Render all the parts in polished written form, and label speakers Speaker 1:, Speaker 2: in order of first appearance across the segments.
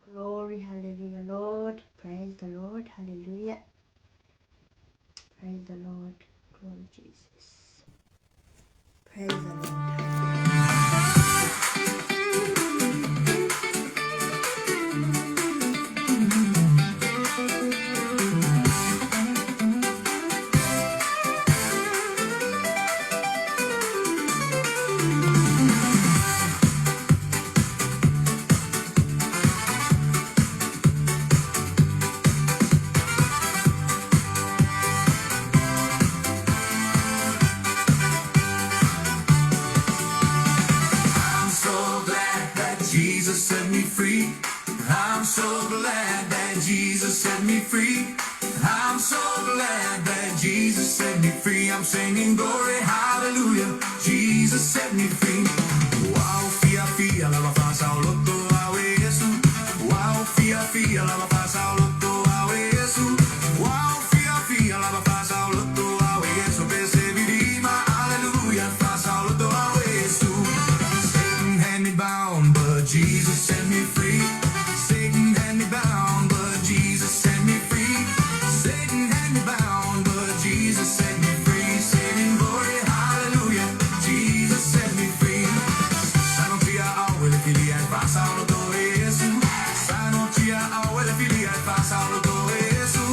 Speaker 1: Glory, hallelujah, Lord. Praise the Lord, hallelujah. Praise the Lord. Glory, Jesus. Praise the Lord.
Speaker 2: I'm so glad that Jesus set me free. I'm so glad that Jesus set me free. I'm so glad that Jesus set me free. I'm singing glory, hallelujah. Jesus set me free. Wow, fia, la fa saulotto awe Yesu. Wow, fia, la fa saulotto awe Yesu. Wow, fia, la fa saulotto awe Yesu. Pese vidima, hallelujah, fa saulotto awe Yesu. Satan had me bound, but Jesus set me free. Satan had me bound, but Jesus set me free. Satan had me bound, but Jesus set me free. Singing glory, hallelujah, Jesus set me free. Sanotia awele filia fa saulotto Yesu. Sanotia awele filia fa saulotto Yesu.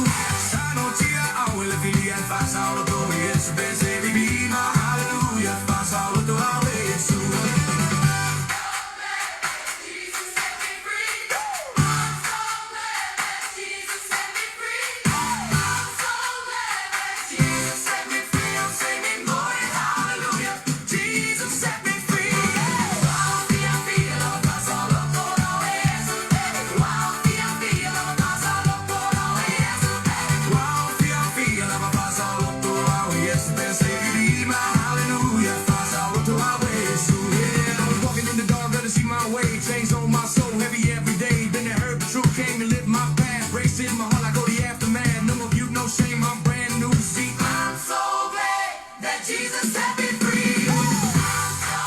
Speaker 2: Sanotia awele filia fa saulotto Yesu. Bese vivima, hallelujah, fa saulotto awe Yesu. Chains on my soul, heavy every day. Been there, heard the truth, came to live my path. Race in my heart, I go the aftermath. No more you, no shame, I'm brand new. See, I'm so glad that Jesus set me free. I'm so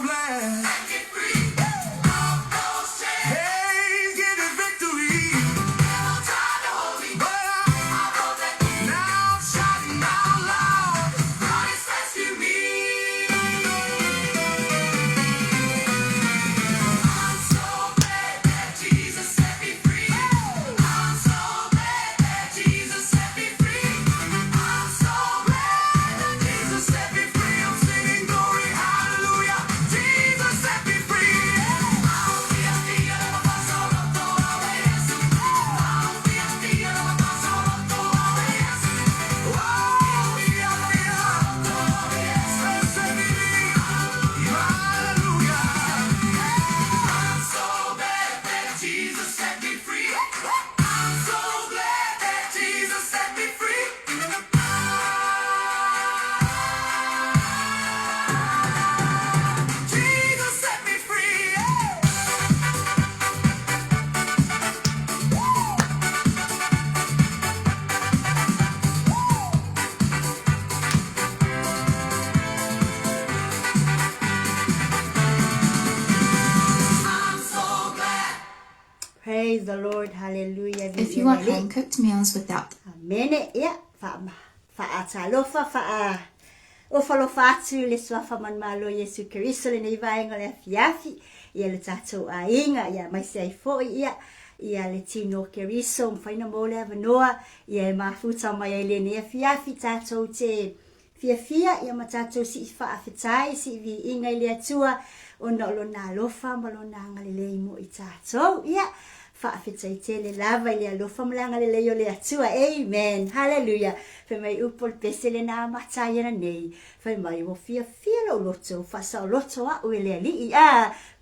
Speaker 2: glad, set me free. Of those chains, hey, get a victory. Devil tried to hold me, but I broke that key. Now I'm shouting out loud, Christ rescue me.
Speaker 1: Praise the Lord, hallelujah.
Speaker 3: If you want home-cooked meals without
Speaker 1: Amen, yeah. Fa'atalofa, ofalofa atu le swafa manmalo Yesu Kiriso le nei vaenga le afiafi. Ia le tatou ainga, ia mai se ai foi, ia le tino Kiriso, mwhaina mo le avanoa, ia e mafuta mai ai le nei afiafi tatou te fia, ia ma tatou si whaafetai, si vi inga i le atua, o na lo na lofa, ma lo na ngale le imo i tatou, ia. Whaafetai tele lava i le alofa malanga le leo le atua. Amen. Hallelujah. Whai mai upol pesele na matai ana nei. Whai mai o fia lo loto. Whasa o loto a ue le ali.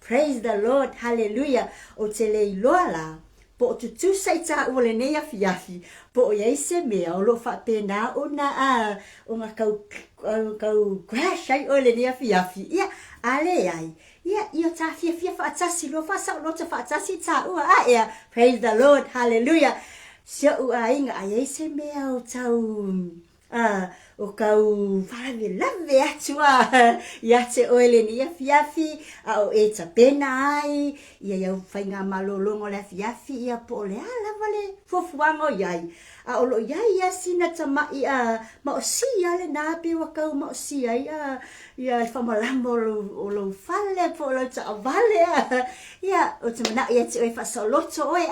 Speaker 1: Praise the Lord. Hallelujah. O te le iloa la. Po o tutu saita ua le nei afi. Po o iei se mea o lo whapena o na o ngā kau crash ai o le nei afi. Ia, ale ai. Yeah, you ta fia fatasi lo fa sa lo ta fatasi ta ua ia. Praise the Lord. Hallelujah. Sia ua inga ai se mea o tau o kau lave atua ia te oele ni afiafi a o e tapena ai ia iau whainga malolongo le afiafi ia po le lava le fuafuanga iai a olo iai ia sina tamai a ma o si ale na pe wa kau ma o si ai a ia whamalamo o lo fale po lo ta vale ia o te mana ia te oe whasaoloto oe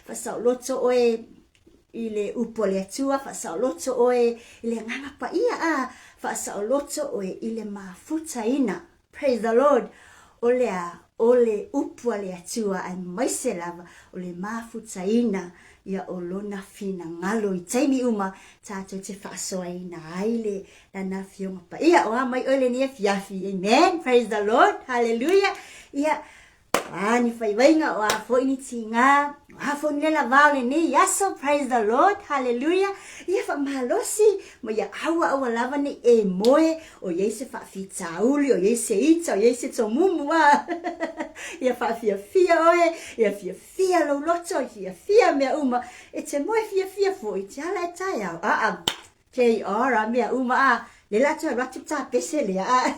Speaker 1: whasaoloto oe i le upo le atua, whasaoloto oe i le nganga pa ia whasaoloto oe i le mafuta ina. Praise the Lord. O le upo le atua ai maise lava o le mafuta ina ia o lona fina ngalo i taimi uma tātou te whaasoa ina aile na na fionga pa ia o mai ole ni fiafi. Amen. Praise the Lord. Hallelujah. Ia ni whaiwainga o a fōini tinga, o a fōini lela vale ni yaso, praise the Lord, hallelujah. Ia wha mahalosi, mo ia awa lava ni e moe, o yeise wha fita uli, o yeise ita, o yeise to mumua. Ia wha fia oe, ia fia lo loto, ia fia mea uma, e te moe fia fo, i te ala e tai au. Kei ora mea uma, le lato ratu tā pese lea.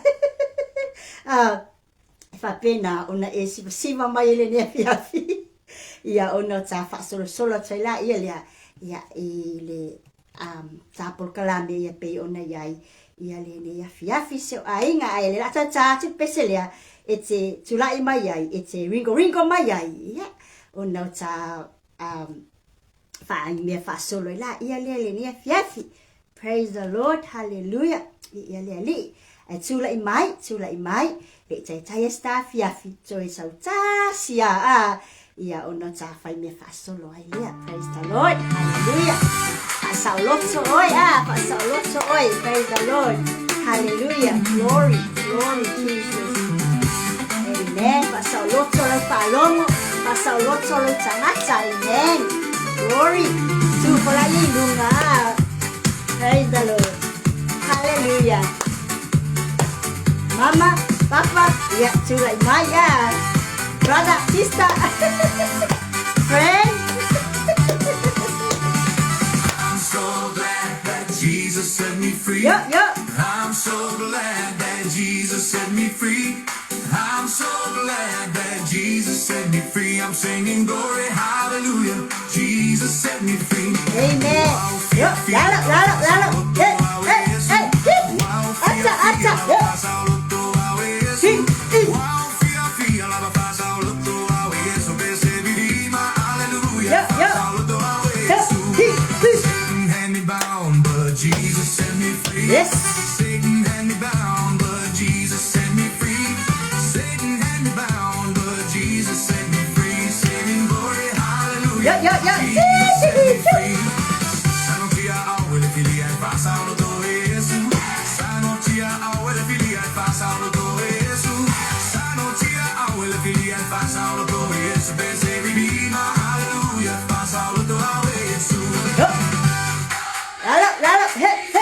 Speaker 1: Whapena ona e siva mai ele nea fiafi. Ia ona tā whasolo tai la ia lea. Ia e le tāpol kalame ia pei ona iai. Ia le nea fiafi seo ainga ai le lata tātu pese lea. E te tulai mai ai, e te ringo mai ai. Ia ona tā whaangi mea whasolo i la. Ia le nea fiafi. Praise the Lord, hallelujah. Ia lea li. E tulai mai. Le tai sta fiafi so e sau sia ia ona ta fai me fasolo ai lea. Praise the Lord, hallelujah. Faaoloto oi, praise the Lord, hallelujah. Glory Jesus. Amen. Faaoloto lo palongo, faaoloto lo tangata. Amen. Glory tu pola ilunga. Praise the Lord, hallelujah. Mama, Papa, yeah, to like my brother, sister, friend.
Speaker 2: I'm so glad that Jesus set me free.
Speaker 1: Yeah.
Speaker 2: I'm so glad that Jesus set me free. I'm so glad that Jesus set me free. I'm singing glory, hallelujah. Jesus set me free.
Speaker 1: Amen. Lalo. Hey. Acha.
Speaker 2: Jesus set me free.
Speaker 1: Yes.
Speaker 2: Satan had me bound, but Jesus set me free. Satan had me bound, but Jesus set me free. Singing glory, hallelujah. Jesus set me free. Sanotia awele fili ai pasalo do Yesu. Sanotia awele fili ai pasalo do Yesu. Sanotia awele fili ai pasalo do Yesu. Bese vivina, hallelujah. Pasalo do Yesu.
Speaker 1: Lalo. Hey.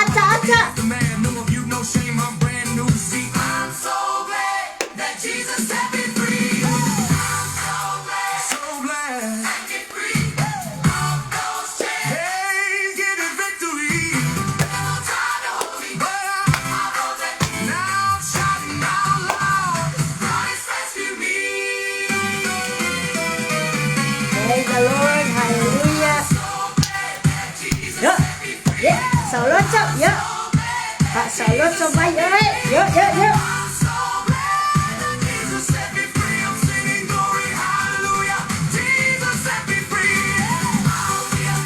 Speaker 1: Acha.
Speaker 2: The man, no of you, no shame, I'm brand new. See, I'm so glad that Jesus set me free. I'm so glad set me free. All those chains, hey, get a victory. Never tried to hold me, but I rose it. Now I'm shouting out loud, Christ rescued me.
Speaker 1: Praise the Lord, hallelujah.
Speaker 2: So glad that Jesus set me free.
Speaker 1: Yeah, Faaoloto, yeah. Faaoloto mai oi. Yo.
Speaker 2: I'm so glad that Jesus set me free. I'm singing glory, hallelujah. Jesus set me free. Hallelujah.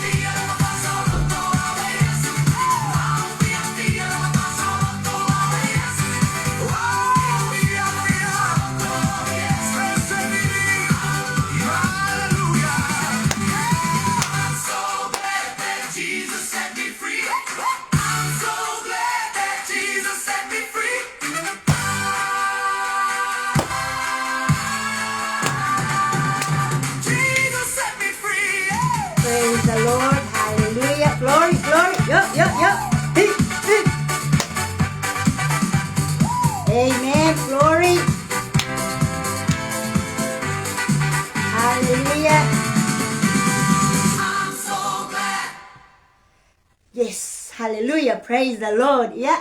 Speaker 2: I'm so glad.
Speaker 1: Yes, hallelujah, praise the Lord, yeah.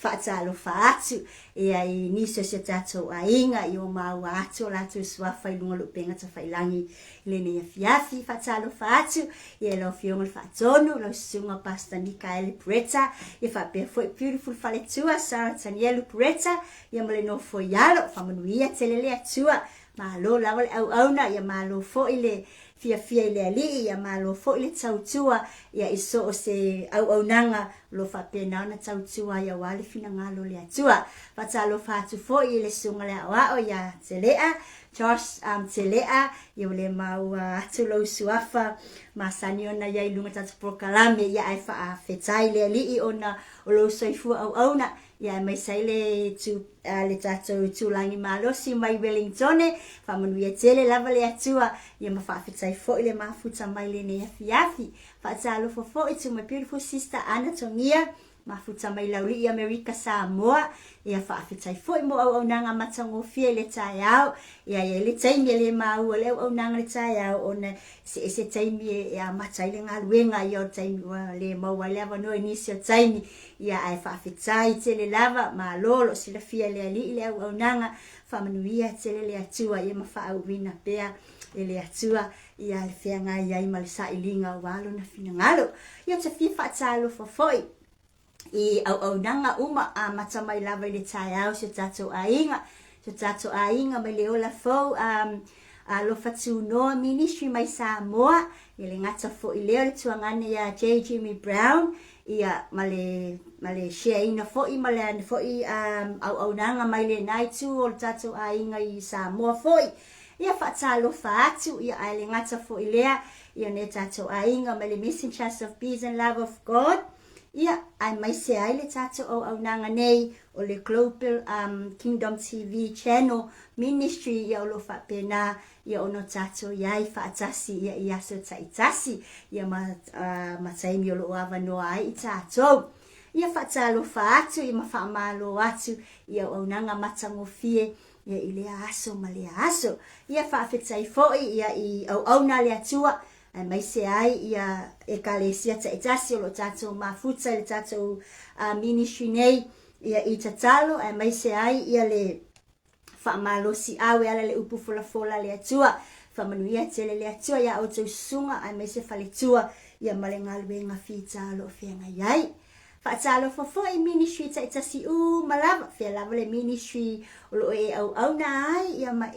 Speaker 1: Whaatalo whaatu, ia I niso se tatou ainga, I o maua atu, la tu swafa I lunga lupenga ta whailangi, lene ia fiafi, whaatalo whaatu, ia lau fionga whaatonu, lau sunga Pastor Mikael Preta, ia whapea foi beautiful whaletua, Sarah Tanielu Preta, ia male no foi yalo, whamanuia telele atua, malo lawale au auna, ia malo foi le, fia ile ali ia malo fo ile tautua ia iso o se au nanga lo fa pena na tautua ia wale fina ngalo le atua patalo fatu fo ile sunga le wa o ia telea Josh telea ia le mau atu lo suafa masani ona ia ilunga tatu prokalame ia ai fa fetai le ali ona o lo soifu au na ia mai saile tu le tato tu langi malo si mai Wellington fa manuia tele lava le atua ia mafafetai fo ile mafuta mai le ne fiafi fa talo fo itu my beautiful sister Anna Tongia mafuta mai lauli America Samoa ia fafetai fo mo au nanga matango fie le taiao ia le taimi le mau le au nanga le taiao ona se taimi ia matai le ngaluenga ia taimi le mau wale no inisio taimi ia ai fafetai tele lava malolo sila fia le ali le au nanga fa manuia tele le atua ia mafa au vina pea ele atua ia le feanga ia mal sailinga walo na fina ngalo ia te fifa talo foi I au nanga uma mata mai lava le taiao se tato ainga mai le ola fo lo fatu no ministry mai Samoa ile ngata fo ile le tuangane ya J. Jimmy Brown ia male share ina fo I male fo I au nanga mai le naitu o tato ainga I Samoa fo ia fatalo fatu ia ile ngata fo ile ia ne tato ainga mai le messengers of peace and love of God ia ai mai se ai le tato au nanga nei o le Global Kingdom TV channel ministry ia o lo fa pena ia ono tato iai fa atasi ia so taitasi ia ma taimi o lo ava no ai tato ia fa talo fa atu ia ma fa malo atu ia o nanga matango fie ia ile aso male aso ia fa fetai foi ia I au na le atua ai mai se ai ia ekalesia taitasi o lo tato mafuta le tato ministry nei ia I tatalo ai mai se ai ia le fa malo si awe ala le upu fola le atua fa manuia tele le atua ia o tau sunga ai mai se fale tua ia malenga luenga fita lo fenga iai fa talo fo I ministry taitasi malava fe lava le ministry o lo au na ai ia ma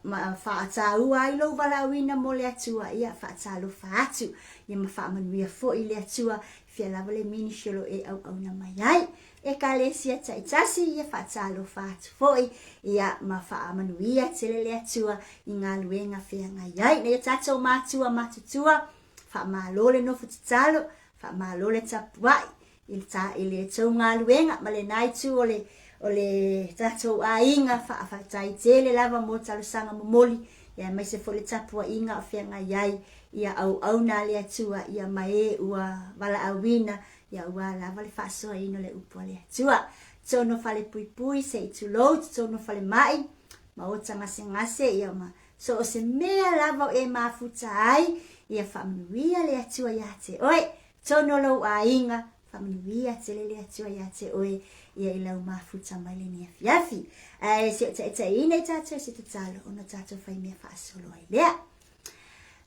Speaker 1: ma fa tau ai lo valawina mo le atua ia fa talo fa atu ia ma fa manuia fo I le atua fe lava le ministry lo au na mai ai e kalesia taitasi ia fa talo fa atu fo ia ma fa manuia tele le atua I ngā luenga whenga iai ne tatou matutua fa malole no futalo fa malole tapuai ile tau ngā luenga ma le naitu o le tatou ainga fa tai tele lava mo talo sanga momoli ia mai se fo le tapua inga o whenga iai ia au na le atua ia mai ua wala awina ia ua lava le whaasoa ino le upo le atua tono fale pui se itu load tono fale mai ma o ngase ia ma so o se mea lava o mafuta ai ia whamanuia le atua ia te oe tono lo ainga whamanuia te le atua ia te oe ia ilau mafuta mai le nia fiafi se te ina I tatou se te talo ona tatou whai mea whaasolo ai lea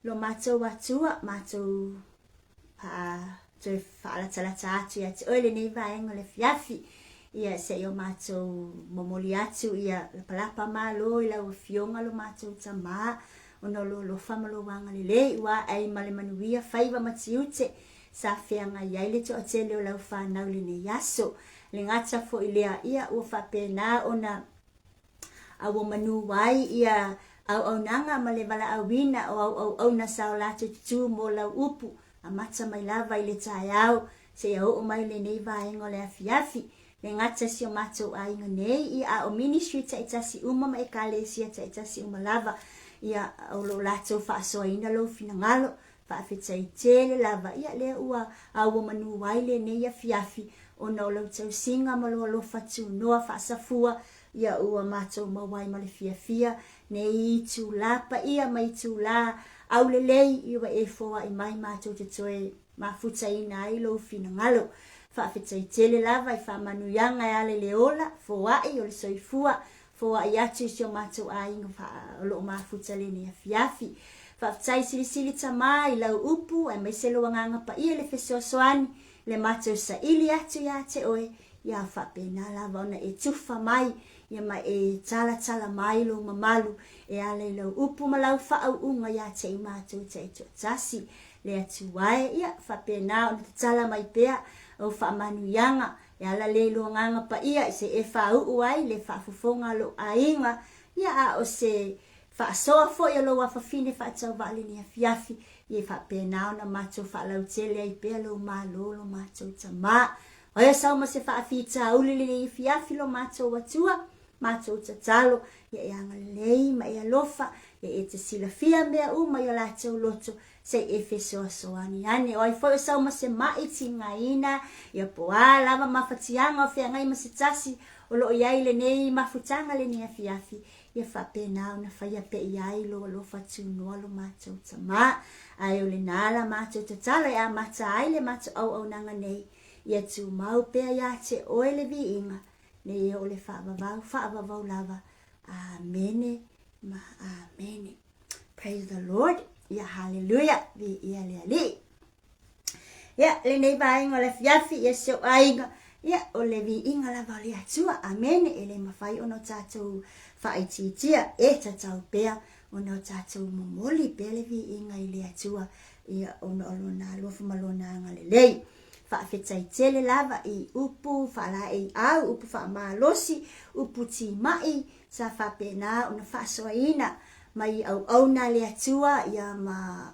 Speaker 1: lo matou atua matou te Faaolataga atu ia te oe le nei vaenga le fiafi ia se o matou momoli atu ia palapa malo I lau fionga lo matou tama ono lo famalo wanga le ua ai male manuia faiva matiute sa feanga iai le to atele o lau whanau le nei aso le ngata fo ilea ia ua whapena ona awa manu wai ia au nanga ma le wala awina o au na sao latu tu mo lau upu a mata mai lava I le taiao se ia o mai le nei vaenga le afiafi le ngata si o matou ainga nei ia o ministry taitasi uma ma ekalesia taitasi uma lava ia o lo latu whaasoaina lo finangalo whaafetai tele lava ia le ua awa manu wai le nei afiafi o na o lau tau singa ma lo fatu noa whaasafua ia ua matou mawai ma le fiafia nei tu lapa ia mai tu la au le lei iwa e foa i mai mātou te toe mafuta ina ai lo fina ngalo. Whaafetai tele lava i whamanuianga e ale le ola, foai o le soifua, foai atu si o mātou a inga o lo mafuta le ni afiafi. Whaafetai sili tama i lau upu, e mai se loa nganga pa ia le feseo soani, le mātou sa ili atu ia te oe, ia whapena lava ona e tufa mai, ia mai e tala mai lo mamalu, e ale lau upu ma lau whaau unga ia te i mātou te e tasi, le atu wae, ia whapena ona te tala mai pea, o whaamanuianga, e ala le lo nganga pa ia, se e whau ai, le whaafufonga lo a inga, ia a o se whaasoa fo ia lo whafine whaatau wale ni afiafi, ia whapena ona mātou whaalau tele ai pea lo malo lo mātou tama, o ia sauma se whaafita ulili ni afiafi lo mātou watua, mātou tatalo, ia e anga lei, ma ia lofa, ia e te silafia mea uma ia lātou loto, se e fesoa soani ane. O ai fo sauma se maiti ngaina, ia poa lava mawhatianga o whea ngai ma se tasi, o lo iai le nei mawhutanga le ni afiafi, ia whapena ona whaia pe iai lo fatu noa lo mātou tama, ai o le nala mātou tatala e a mata ai le mātou au nanga nei, ia tu mau pea ia te oe le vi inga, ne ia o le whaavavau lava, amene, ma amene. Praise the Lord. Ia hallelujah, vi ia le ali. Ia le nei vainga le fiafi, ia seo ainga, ia o le vi inga la vali atua, amene, e le mawhai ono tātou whaititia, e tātou pea, ono tātou momoli, pea le vi inga i le atua, ia ono alona, lofa malona anga le lei. Whaafetai tele lava i upu, whaala e au, upu whaamalosi, upu ti mai, sa whapena, ono whaasoaina, mai au na le atua ia ma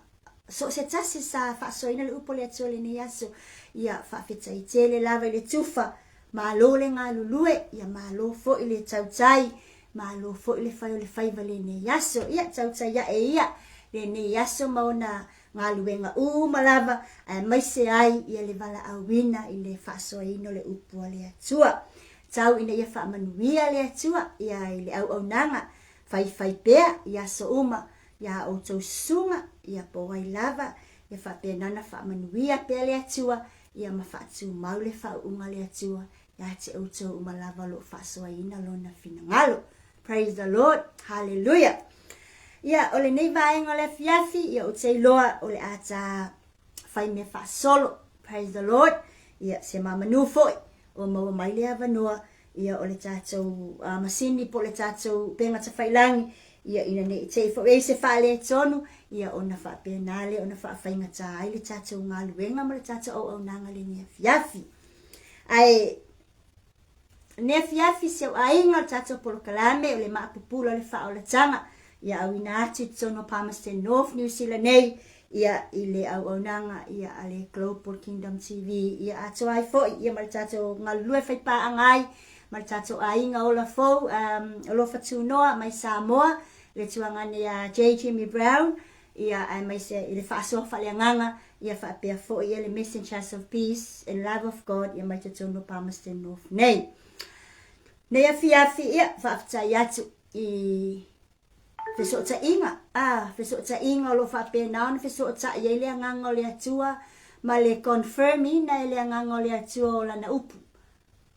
Speaker 1: so se tasi sa whaasoina le upo le atua le ne aso ia whaafetai tele lava i le tufa ma lo le ngā lulue ia ma lo fo i le tautai ma lo fo i le whai o le whaiva le ne aso ia tautai ia e ia le ne aso maona ngā luenga ma lava mai se ai ia le vala awina i le whaasoina le upo le atua tau ina ia whaamanuia le atua ia i le au nanga fai pea, ia so uma, ia o tau sunga, ia powai lava, ia whapenana whaamanuia pea le atua, ia mawhatu mau le whaunga le atua, ia te o tau uma lava lo whasoa ina lo na finangalo. Praise the Lord, hallelujah. Ia o le nei vaenga le fiafi, ia o te loa o le ata whai me whasolo. Praise the Lord, ia se mamanu foi, o maua mai le avanoa, ia o le tātou masini po le tātou pengata whailangi, ia ina ne te fo e se whale tonu, ia ona whapenale, ona whawhaingata ai le tātou ngā luenga ma le tātou au nanga le nea fiafi. Ai, nea fiafi se o ainga le tātou polokalame o le Maapupula le Faaolataga, ia au ina atu tono Palmerston North, New Zealand nei, ia i le au nanga, ia a le Global Kingdom TV, ia atu ai fo, ia ma le tātou ngā lue whaipa angai, mai tātou a inga o la fau, o lo fatu noa, mai Samoa, le tuangane a J. Jimmy Brown, ia mai se, i le whaasoa whaleanganga, ia whaapea fo, ia le Messengers of Peace and Love of God, ia mai tatono Palmerston North nei. Nei a fiafi, ia whaafatai atu i whesota inga, whesota inga o lo whaapea naona, whesota ia le anganga o le atua, ma le confirm ina le anganga o le atua o lana upu.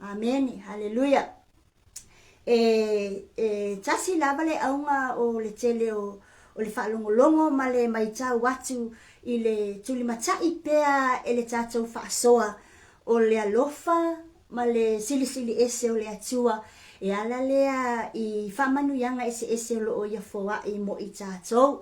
Speaker 1: Amen, hallelujah. Tasi lava le aunga o le tele o le whaalongolongo ma le maitau watu i le tulimatai pea e le tātou whaasoa o le alofa ma le sili ese o le atua e ala lea i whamanuianga ese o lo o ia foa i mo i tātou.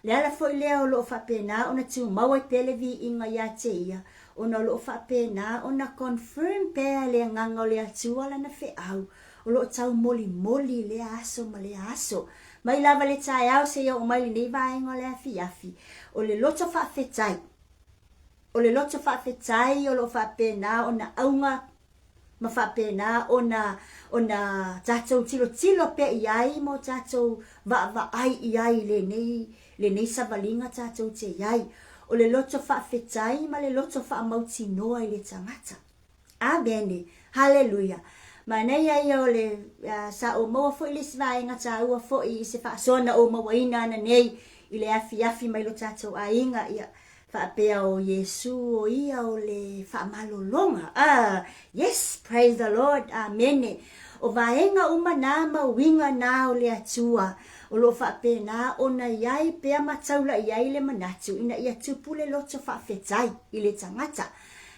Speaker 1: Le ala fo i lea o lo whapena o na tu maua i pelevi inga ia te ia. Ona lo whapena, ona confirm pea le nganga o le atua lana whe au. O lo tau moli le aso ma le aso. Mai lava le tai au se ia o mai li nei vaenga o le afi. O le loto whawhetai. O le loto whawhetai o lo whapena, ona aunga ma whapena, ona tātou tilo pe iai mo tātou va ai iai le nei savalinga tātou te iai. O le loto whawhetai ma le loto whaamauti noa i le tangata. Amen. Hallelujah. Ma nei ai o le sa o maua fo i le svaenga ta ua fo i se whaasona o mawaina na nei I le afi mai lo tātou a inga ia whaapea o Yesu o ia o le whaamalolonga. Yes, praise the Lord. Amen. O vaenga umana mawinga na o le atua. O lo whaapea na o na iai pea mataula iai le manatu. Ina ia tupule loto whaafetai I le tangata.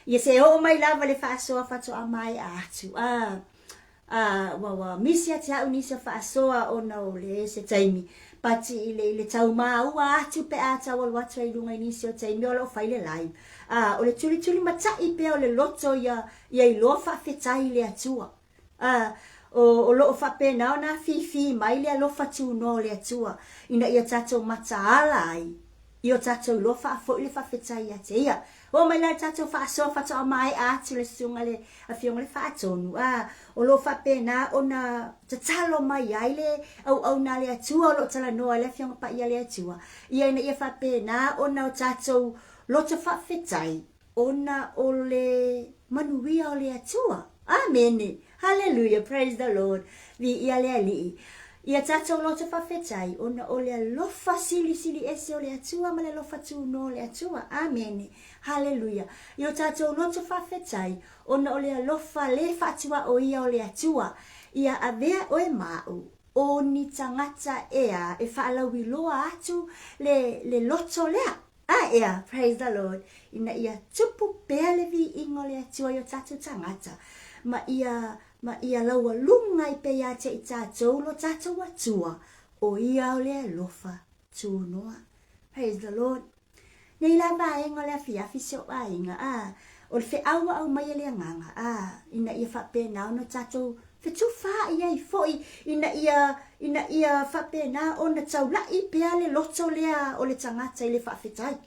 Speaker 1: Ia se o mai lava le whaasoa whatoa mai a atu. Misi ati hau nisa whaasoa o na o le se taimi. Pati I le tau maa ua atu pe a tau alu atu ai lunga inisi o taimi o lo whaile lai. O le tuli matai pe o le loto ia I loa whaafetai le atua. O loo whape nao na fifi mai le alofa tu no le atua. Ina ia tatou mataala ai. I o tatou lofa fo I le whawhetai a te ia. O mai lai tatou whaasoa whatoa mai atu le sunga le a fionga le whaatonu. O lo whape na o na tatalo mai ai le au na le atua o lo tala noa le fionga pa ia le atua. Ia ina ia whape na o na o tatou loto whawhetai. O na o le manuia o le atua. Amen. Hallelujah. Praise the Lord. Vi ia le ali. Ia tatou loto whawhetai. Ona o le alofa sili ese o le atua. Ma le alofa tu no le atua. Amen. Hallelujah. Ia tatou loto whawhetai. Ona o le alofa le whatua o ia o le atua. Ia avea o e mau. O ni tangata ea. E whaalawi loa atu le loto lea. Ea. Praise the Lord. Ina ia tupu pea le vi ingo le atua. Ia tatou tangata. Ma ia laua lunga I pe ia te I tātou lo tātou atua o ia o le alofa tūnoa. Praise the Lord. Nei la vaenga le afiafi se o ainga. O le wheaua au mai le anganga. Ina ia whapena o na tātou whetu wha ia I foi. Ina ia whapena o na taulai pea le loto lea o le tangata I le whawhetai.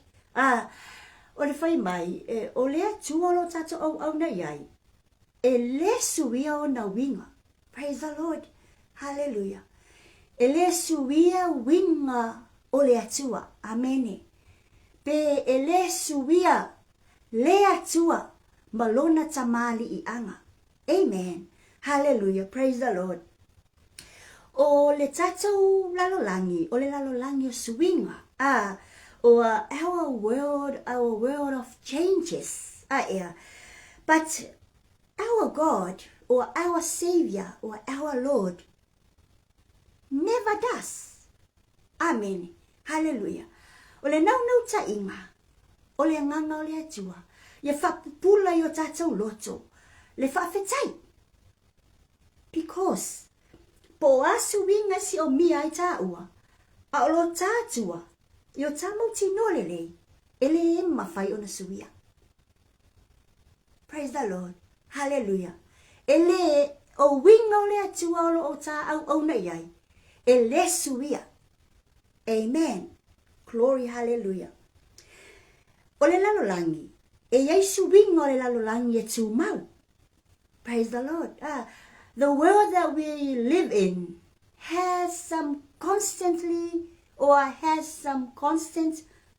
Speaker 1: O le whai mai, o le atua lo tātou au na iai. E le suia o na winga. Praise the Lord. Hallelujah. E le suia winga o le atua. Amen. Pe e le suia le atua malona tamali I anga. Amen. Hallelujah. Praise the Lord. O le tatou lalolangi. O le lalolangi o suinga. Our world of changes. But our God or our Savior or our Lord never does. Amen. Hallelujah. O le nau ta inga. O le nganga o le atua. Ia whapupula I o tātou loto. Le whawhetai. Because po asu winga si o mia I tā ua. A o lo tātua. I o tāmau tino lelei. Ele mawhai o na suia. Praise the Lord. Hallelujah. Ele o winga o le atua o lo o tā au na iai. Ele suia. Amen. Glory. Hallelujah. O le lalolangi. E iai suinga o le lalolangi e tū mau. Praise the Lord. The world that we live in has some constant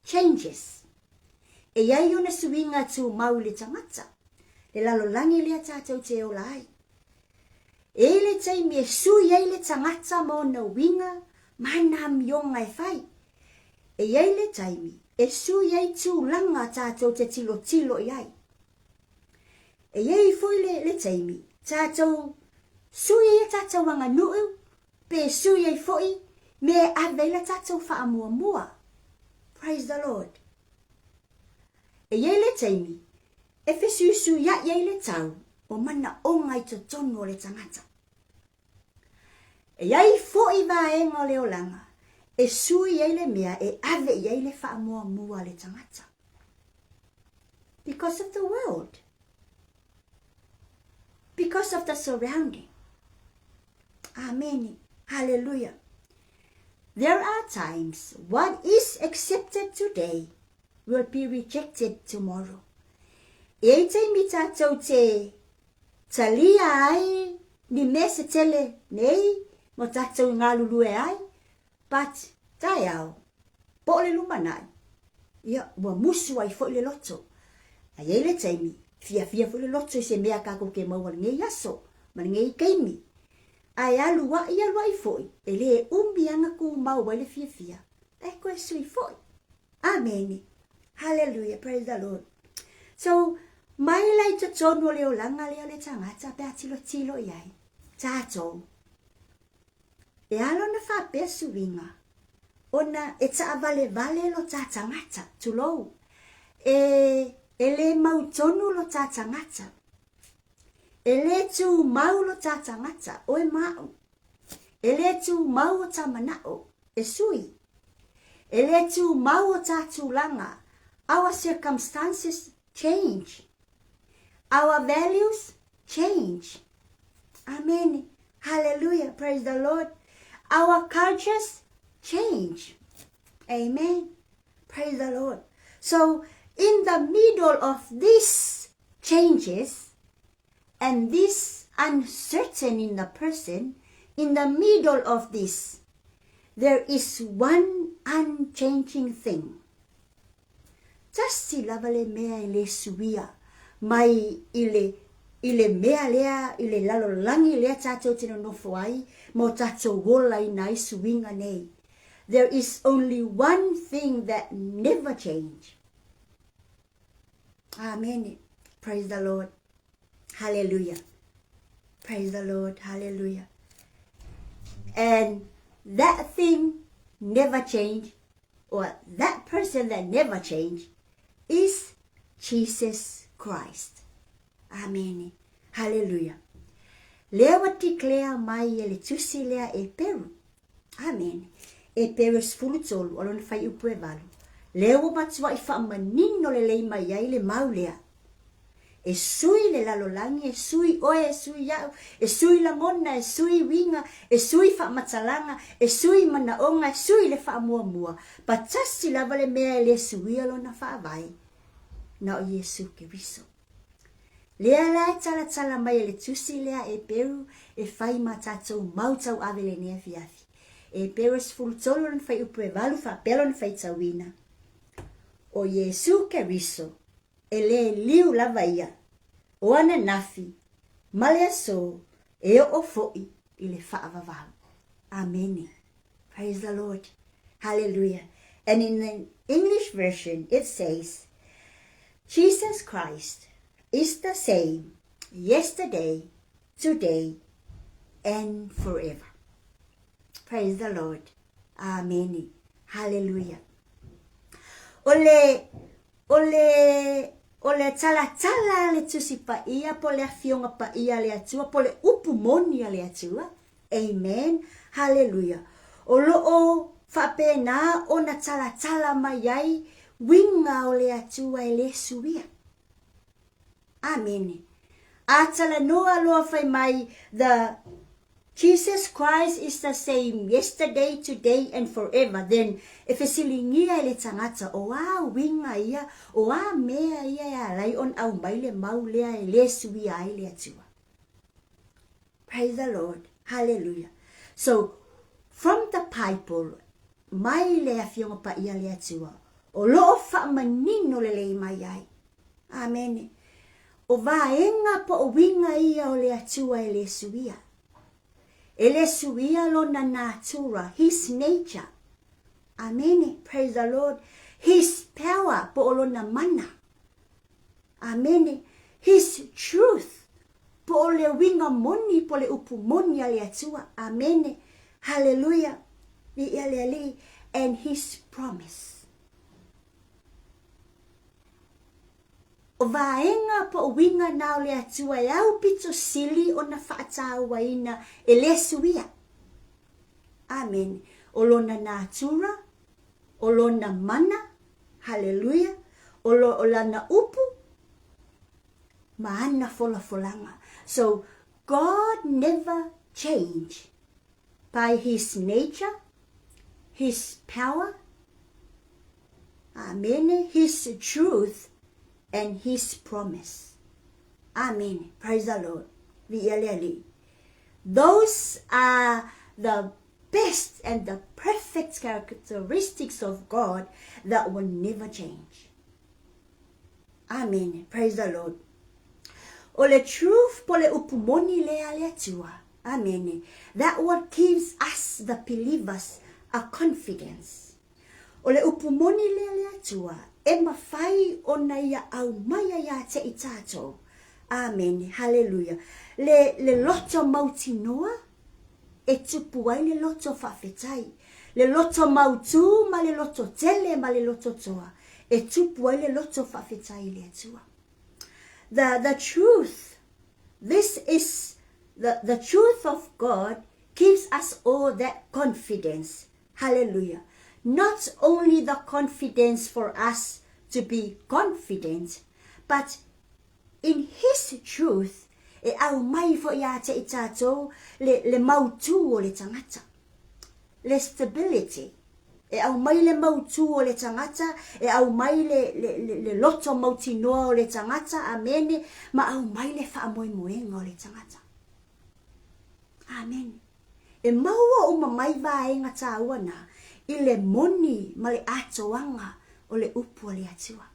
Speaker 1: changes. E iai una suinga tū mau le tangata. Le lalolangi lea tātou te o lai. E le taimi e sui ei le tangata mo na winga, mai na mionga e whai. E ei le taimi e sui ei tū langa tātou te tilo iai. E ei foi le taimi, tātou sui e tātou wanga nuu, pe sui ei foi, me aveila tātou wha mua. Praise the Lord. E ei le taimi, e fesusu ya iai le tau, o mana o ngai to tono le tangata. E iai fo I vaenga le olanga, e sui iai le mea, e ave iai le wha mua le tangata. Because of the world. Because of the surrounding. Amen. Hallelujah. There are times what is accepted today will be rejected tomorrow. E te mi tātou te talia ai, ni me se tele nei, mo tātou ngā lulue ai, but tai au, po le lumanai, ia, wa musu ai fo le loto. Ai e le taimi, fia fo le loto I se mea kako ke maua ngei aso, ma ngei keimi. Ai alu wa I foi, e le umbi anga ku mau le fia. e koe sui foi. Amen. Hallelujah. Praise the Lord. So, mai lai to tonu leo langa leo le tangata pe atilo iai. Tato. E alo na wha pesu winga. Ona e ta vale lo ta tangata tulou. E le mau tonu lo ta tangata. E le tu mau lo ta tangata. Oe mau. E le tu mau o ta manao. E sui. E le tu mau o ta tulanga. Our circumstances change. Our values change. Amen. Hallelujah. Praise the Lord. Our cultures change. Amen. Praise the Lord. So, in the middle of these changes and this uncertain in the person, in the middle of this, there is one unchanging thing. Just si lavale mea ile suia, mai ile mea lea, ile lalo langi lea tato tino nofo ai, mo tato wola ina suinga nei. There is only one thing that never change. Amen. Praise the Lord. Hallelujah. Praise the Lord. Hallelujah. And that thing never change, or that person that never change, is Jesus Christ. Amen. Hallelujah. Lea waticlea mai ele tusi lea e peru. Amen. E peru sfulu tolu, alon fai upu e valu. Lea wapatua i wha manino le lei mai ai le mau lea. E sui le lalolangi, e sui oe, e sui iau, e sui langona, e sui winga, e sui wha matalanga, e sui manaonga, e sui le wha mua mua. Patasi lava le mea le sui alona wha vai. Na o Yesu Keriso. Lea lai tala mai le tusi lea e peru, e whai matatou mautau avele nea fiafi. E peru sfulu tolo na whai upu e valu wha pelo na whai tawina. O Yesu Keriso. E le liu lava ia, o ana nafi, male aso, e o foi, i le whaavavau. Amen. Praise the Lord. Hallelujah. And in the English version, it says, Jesus Christ is the same yesterday, today, and forever. Praise the Lord. Amen. Hallelujah. Ole tala le tusi pa ia, po le afionga pa ia le atua, po le upumoni le atua. Amen. Hallelujah. O loo whapena o na tala mai ai, winga o le atua e le suia. Amen. A tala noa loa whai mai, the Jesus Christ is the same yesterday, today, and forever. Then, if silingia le tangata, o a winga ia, o a mea ia, lai on au mai le mau lea le sui ai le atua. Praise the Lord. Hallelujah. So, from the Bible, mai le afionga pa ia le atua, o loo wha manino le mai ai. Amen. O vaenga po o winga ia o le atua e le suia. Ele suia lona natura, his nature. Amen. Praise the Lord. His power, po lona mana. Amen. His truth, po le winga moni, po le upu moni ale atua. Amen. Hallelujah. And his promise. O vaenga po winga nao le atua e au pito sili o na whaatau waina e le suia. Amen. O lona natura, o lona mana, hallelujah, o lona upu, maana folanga. So, God never changed by his nature, his power, amen, his truth, and his promise. Amen. Praise the Lord. Those are the best and the perfect characteristics of God that will never change. Amen. Praise the Lord. O le truth po le upumoni le atua. Amen. That what gives us, the believers, a confidence. O le upumoni le atua, e mawhai o na ia au maia ia te i tātou. Amen, hallelujah. Le loto mauti noa, e tupu ai le loto whawhetai. Le loto mautu, ma le loto tele, ma le loto toa. E tupu ai le loto whawhetai le atua. The truth, this is the truth of God gives us all that confidence. Hallelujah. Not only the confidence for us to be confident, but in His truth, e au mai fo ia te i tātou, le mautu o le tangata. Le stability. E au mai le mautu o le tangata, e au mai le loto mauti noa o le tangata, amene, ma au mai le whaamoemoenga o le tangata. Amen. E maua o mai vaenga tā uana, i le moni ma le atoanga o le upu o le atua.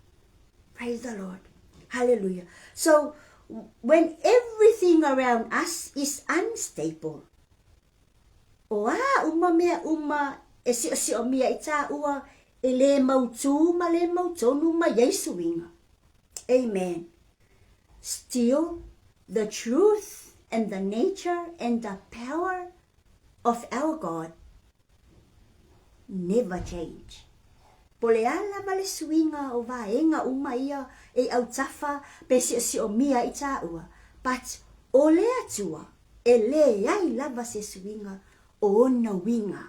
Speaker 1: Praise the Lord. Hallelujah. So, when everything around us is unstable, uma e si o mia i tā ua e le mautu ma le mautonu ma Yesu inga. Amen. Still, the truth and the nature and the power of our God never change. Pole ala vale swinga o vaenga uma ia e au tafa pe si o mia i tā ua. But o le atua e le ai lava se swinga o ona winga.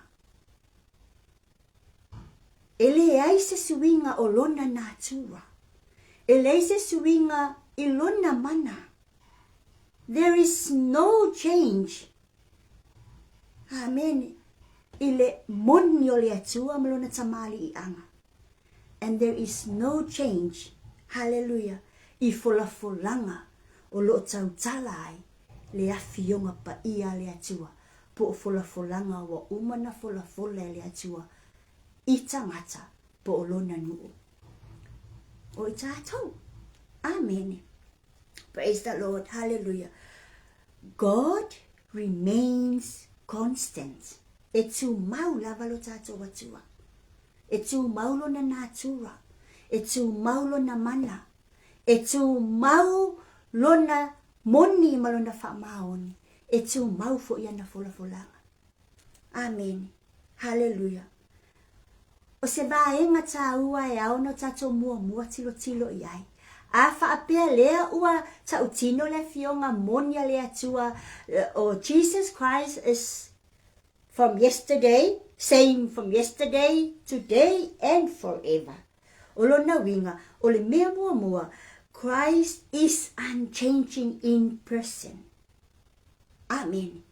Speaker 1: E le ai se swinga o lona natura. E le se swinga I lona mana. There is no change. Amen. Ile moni o le atua malona tamali I anga. And there is no change. Hallelujah. I folanga o lo tautalai le afionga pa ia le atua. Po folanga wa umana fola le atua. I tangata po o lona nuu. O I tātou. Amen. Praise the Lord. Hallelujah. God remains constant. E tu mau lava lo tātou atua. E tu mau lo na natura. E tu mau lo na mana. E tu mau lo na moni ma lo na whamaoni. E tu mau fo ia na folanga. Amen. Hallelujah. O se vaenga tā ua e au no tātou mua tilo iai. A whaapea lea ua ta utino le fionga monia le atua. O Jesus Christ is from yesterday, same from yesterday, today, and forever. O lona winga, o le mea mua, Christ is unchanging in person. Amen.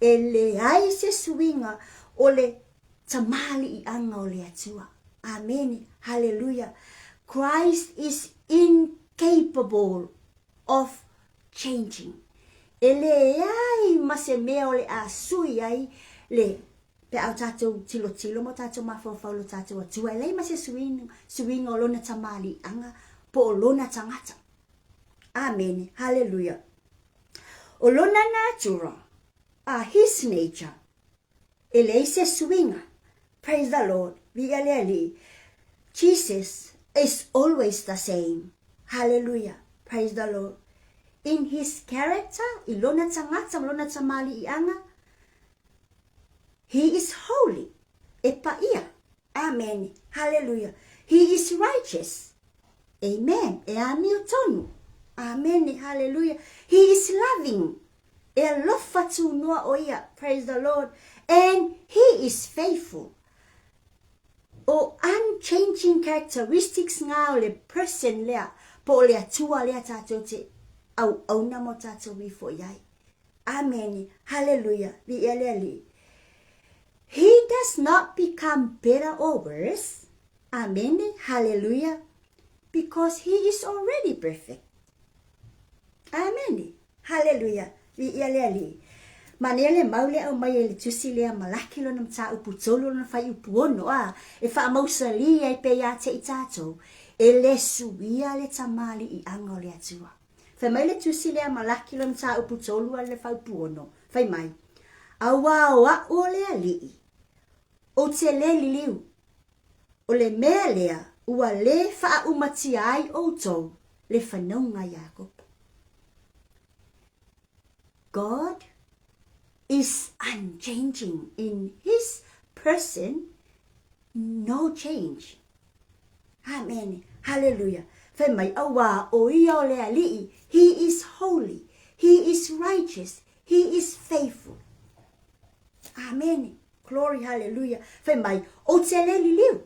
Speaker 1: E le ai se swinga o le tamali I anga o le atua. Amen. Hallelujah. Christ is incapable of changing. Ele ai mase mea o le asui ai le pe au tātou tilo mo tātou mawhawhaulo tātou atua. Ele mase suinga o lona tamali anga po o lona tangata. Amen. Hallelujah. O lona natura, his nature, ele se suinga. Praise the Lord. Vigaleli. Jesus is always the same. Hallelujah. Praise the Lord. In his character, ilona tangata, ilona tamali ianga, he is holy. Epaia. Amen. Hallelujah. He is righteous. Amen. E amiotonu. Amen. Hallelujah. He is loving. E lofatu noa oia. Praise the Lord. And he is faithful. O unchanging characteristics nga o le person lea po le atua lea tātou te au na mo tātou wifo iai. Amen. Hallelujah. He does not become better or worse. Amen. Hallelujah. Because he is already perfect. Amen. Hallelujah. Manele maule au mai le tusi lea malaki lo nam ta upu tolo na fai upu ono e wha mausali e pe ia te I tātou e le suia le tamali I anga o le atua. Wha mai le tusi lea malaki lo nam ta upu tolo le fai upu ono. Whai mai. Awa o le alii. O te le liliu. o le mea lea ua le whaumatia ai o tau le whanaunga Iakopo. God is unchanging in his person, no change. Amen. Hallelujah. Whai awa o ia o le alii, he is holy, he is righteous, he is faithful. Amen. Glory, hallelujah. Whai o te le li liu.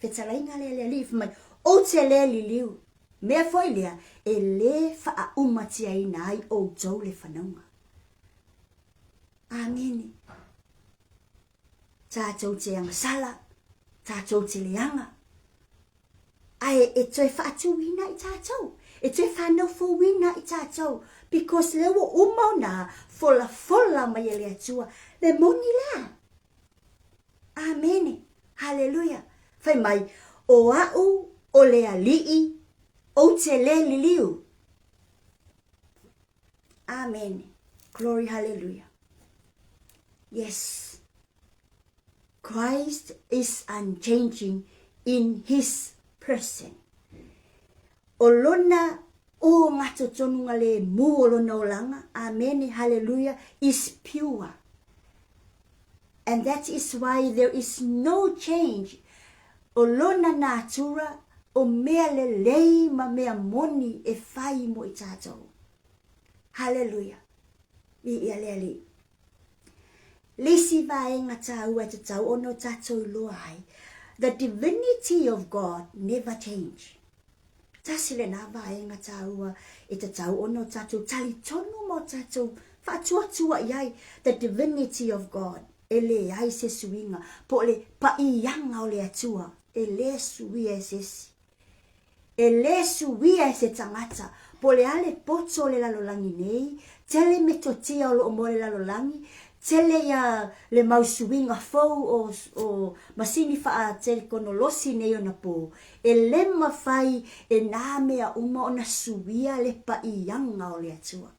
Speaker 1: Whetalainga le li, whai o te le li liu. Mea foi lea, e le wha umatia ina ai o tau le whanaunga. Amen. Tātou te anga sala, tātou te leanga. Ai e toi whaatu wina i tātou. E toi whanau fo wina i tātou. Because lewa umona fola mai e lea tua. Le moni la. Amen. Hallelujah. Whai mai, o au o lea lii, o te le liliu. Amen. Glory, hallelujah. Yes. Christ is unchanging in his person. Olona o ngatotonunga le mu olona olanga. Amen. Hallelujah. Is pure. And that is why there is no change. Olona natura o mea le lei ma mea moni e whai mo i tātou. Hallelujah. I ia lea li. Lesi vaenga tāua te tau ono tātou loa ai. The divinity of God never change. Tasile na vaenga tāua e te tau ono tātou tali tonu mo tātou whatuatua iai. The divinity of God. E le ai se suinga. Po le paianga o le atua. E le suia e sesi. E le suia e se tangata. Po le ale poto le lalolangi nei. Tele metotia o lo mo le lalolangi. Tele ya le mausuinga fau o masini faa tele konolosi nei o na po. E le mawhai e nā mea uma o na suia le paianga o le atua.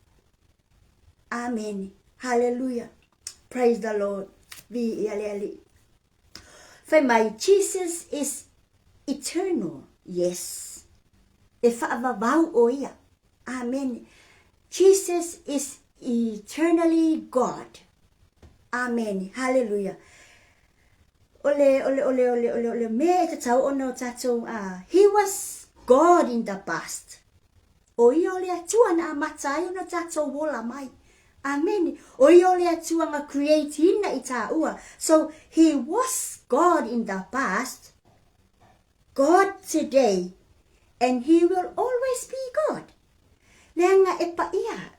Speaker 1: Amen. Hallelujah. Praise the Lord. Vi ia le ali. Whai mai, Jesus is eternal. Yes. E whaavavau o ia. Amen. Jesus is eternally God. Amen. Hallelujah. Ole me te tau ono tatou. He was God in the past. O ia ole atua na amatai ono tatou wola mai. Amen. O ia ole atua nga create hina i tā ua. So he was God in the past. God today. And he will always be God. Leanga e pa ia.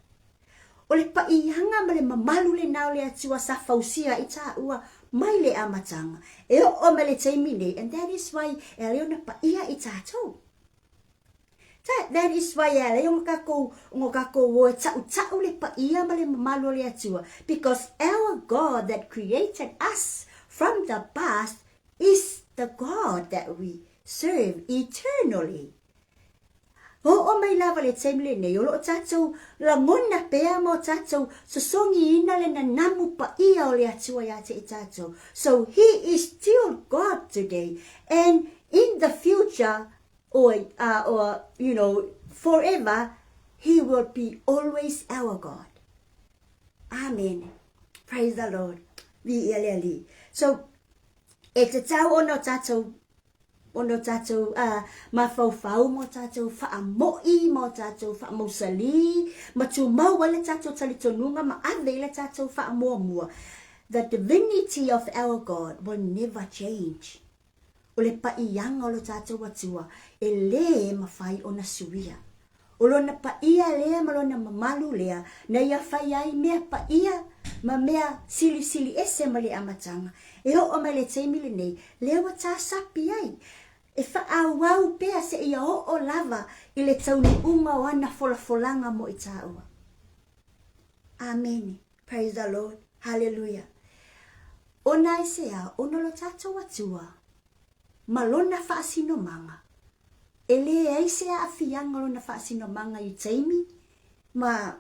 Speaker 1: O le pa ianga ma le mamalu le nao le atua sa fausia i tā ua mai le amatanga. E o me le teimine. And that is why e leo na pa ia i tātou. That is why e leo ngokako wo e tau le pa ia ma le mamalu le atua. Because our God that created us from the past is the God that we serve eternally. O mai lava le temle ne o lo tatou la mona pea mo tatou so songi ina le na namu pa ia o le atua ya te tatou. So he is still God today, and in the future or you know forever he will be always our God. Amen. Praise the Lord. Vi ali. So e te tau ono tatou mafau mo tatou whaamoi mo tatou whaamosali ma tu mau wale tatou talitonunga ma ave le tatou whaamoamua. The divinity of our God will never change. O le paianga o lo tatou atua e le mawhai o na suia. O lo na paia lea ma lo na mamalu lea na ia whai ai mea paia ma mea sili ese ma le amatanga. E o mai le teimile nei, lewa tā sapi ai. E whaawau pea se ia o lava i le tauni uma o ana folanga mo i tāua. Amen. Praise the Lord. Hallelujah. O nai sea, o nolo tātou atua, malona whaasino manga. E le ei sea awhianga lona whaasino manga i teimi, ma